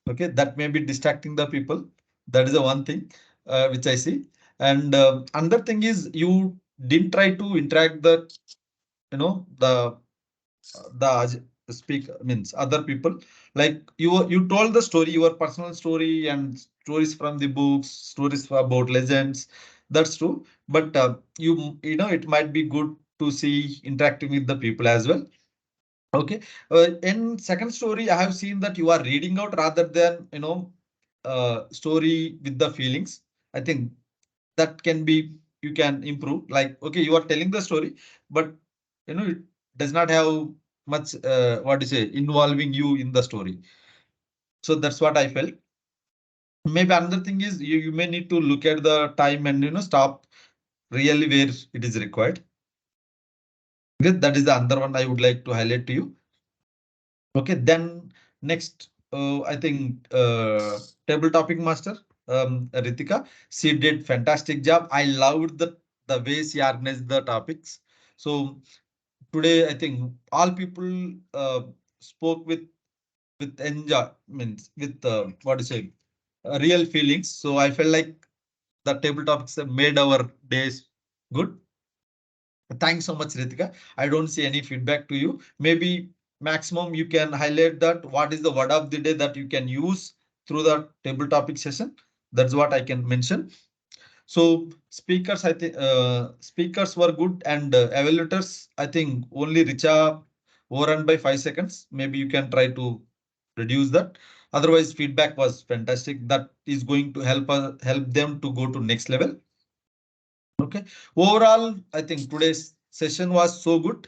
Okay, that may be distracting the people. That is the one thing which I see. And another thing is you didn't try to interact you know the speak means other people, like you told the story, your personal story and stories from the books, stories about legends. That's true, but it might be good to see interacting with the people as well. Okay. In second story, I have seen that you are reading out rather than story with the feelings. I think that can be you can improve. Like okay, you are telling the story, but it does not have much what do you say involving you in the story. So that's what I felt. Maybe another thing is you may need to look at the time and stop really where it is required. Okay, that is the other one I would like to highlight to you. Okay, then next, I think table topic master, Ritika, she did fantastic job. I loved the way she organized the topics. So today, I think all people spoke with enjoy means with what to say real feelings. So I felt like the table topics have made our days good. Thanks so much, Ritika. I don't see any feedback to you. Maybe maximum you can highlight that what is the word of the day that you can use through the table topic session. That's what I can mention. So speakers, I think speakers were good and evaluators, I think only Richa overrun by 5 seconds. Maybe you can try to reduce that. Otherwise, feedback was fantastic. That is going to help them to go to next level. Okay. Overall, I think today's session was so good.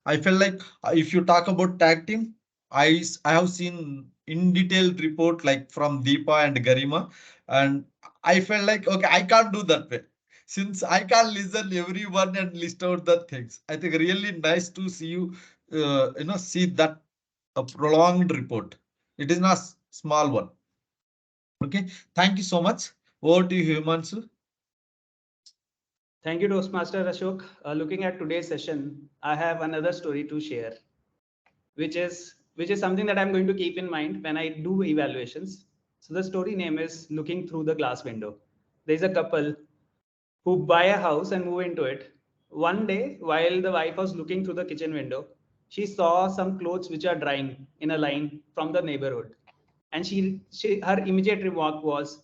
I felt like if you talk about tag team, I have seen in detailed report like from Deepa and Garima, and I felt like okay, I can't do that way. Since I can't listen everyone and list out the things. I think really nice to see you, see that a prolonged report. It is not small one. Okay, thank you so much. Over to you, Himanshu. Thank you, Toastmaster Ashok. Looking at today's session, I have another story to share, which is something that I'm going to keep in mind when I do evaluations. So the story name is Looking Through the Glass Window. There's a couple who buy a house and move into it. One day, while the wife was looking through the kitchen window, she saw some clothes which are drying in a line from the neighborhood. And her immediate remark was,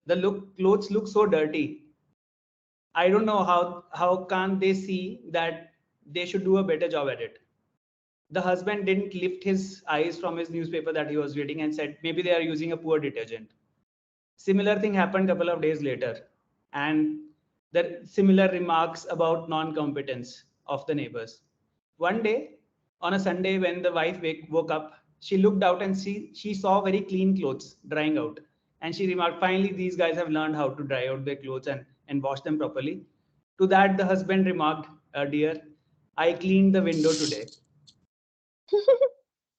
the clothes look so dirty. I don't know how can't they see that they should do a better job at it. The husband didn't lift his eyes from his newspaper that he was reading and said maybe they are using a poor detergent. Similar thing happened a couple of days later, and the similar remarks about non-competence of the neighbors. One day, on a Sunday, when the wife woke up, she looked out and she saw very clean clothes drying out, and she remarked, "Finally, these guys have learned how to dry out their clothes and wash them properly." To that, the husband remarked, "Dear, I cleaned the window today."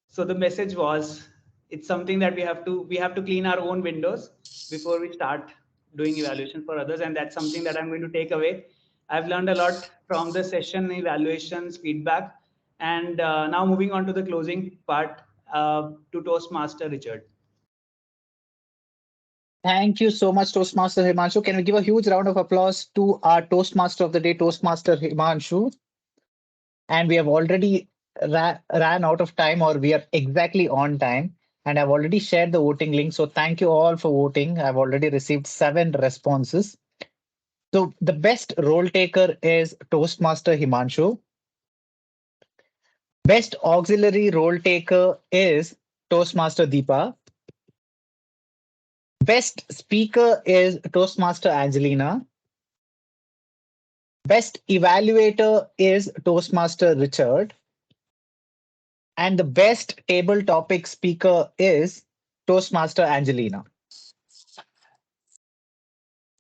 So the message was, it's something that we have to clean our own windows before we start doing evaluation for others, and that's something that I'm going to take away. I've learned a lot from the session evaluations feedback, and now moving on to the closing part, to Toastmaster Richard. Thank you so much, Toastmaster Himanshu. Can we give a huge round of applause to our Toastmaster of the day, Toastmaster Himanshu? And we have already ran out of time, or we are exactly on time. And I've already shared the voting link. So thank you all for voting. I've already received 7 responses. So the best role taker is Toastmaster Himanshu. Best auxiliary role taker is Toastmaster Deepa. Best speaker is Toastmaster Angelina. Best evaluator is Toastmaster Richard. And the best table topic speaker is Toastmaster Angelina.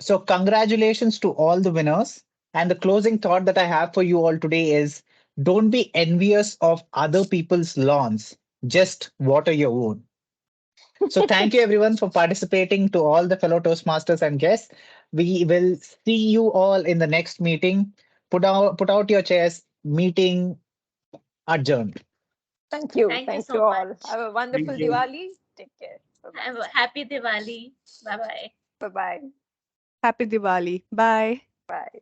So, congratulations to all the winners. And the closing thought that I have for you all today is don't be envious of other people's lawns, just water your own. So, thank you everyone for participating, to all the fellow Toastmasters and guests. We will see you all in the next meeting. Put out your chairs. Meeting adjourned. Thank you. Thank you Thank so you all. much. Have a wonderful Thank you. Diwali. Take care. Have a happy Diwali. Bye bye. Bye bye. Happy Diwali. Bye. Bye.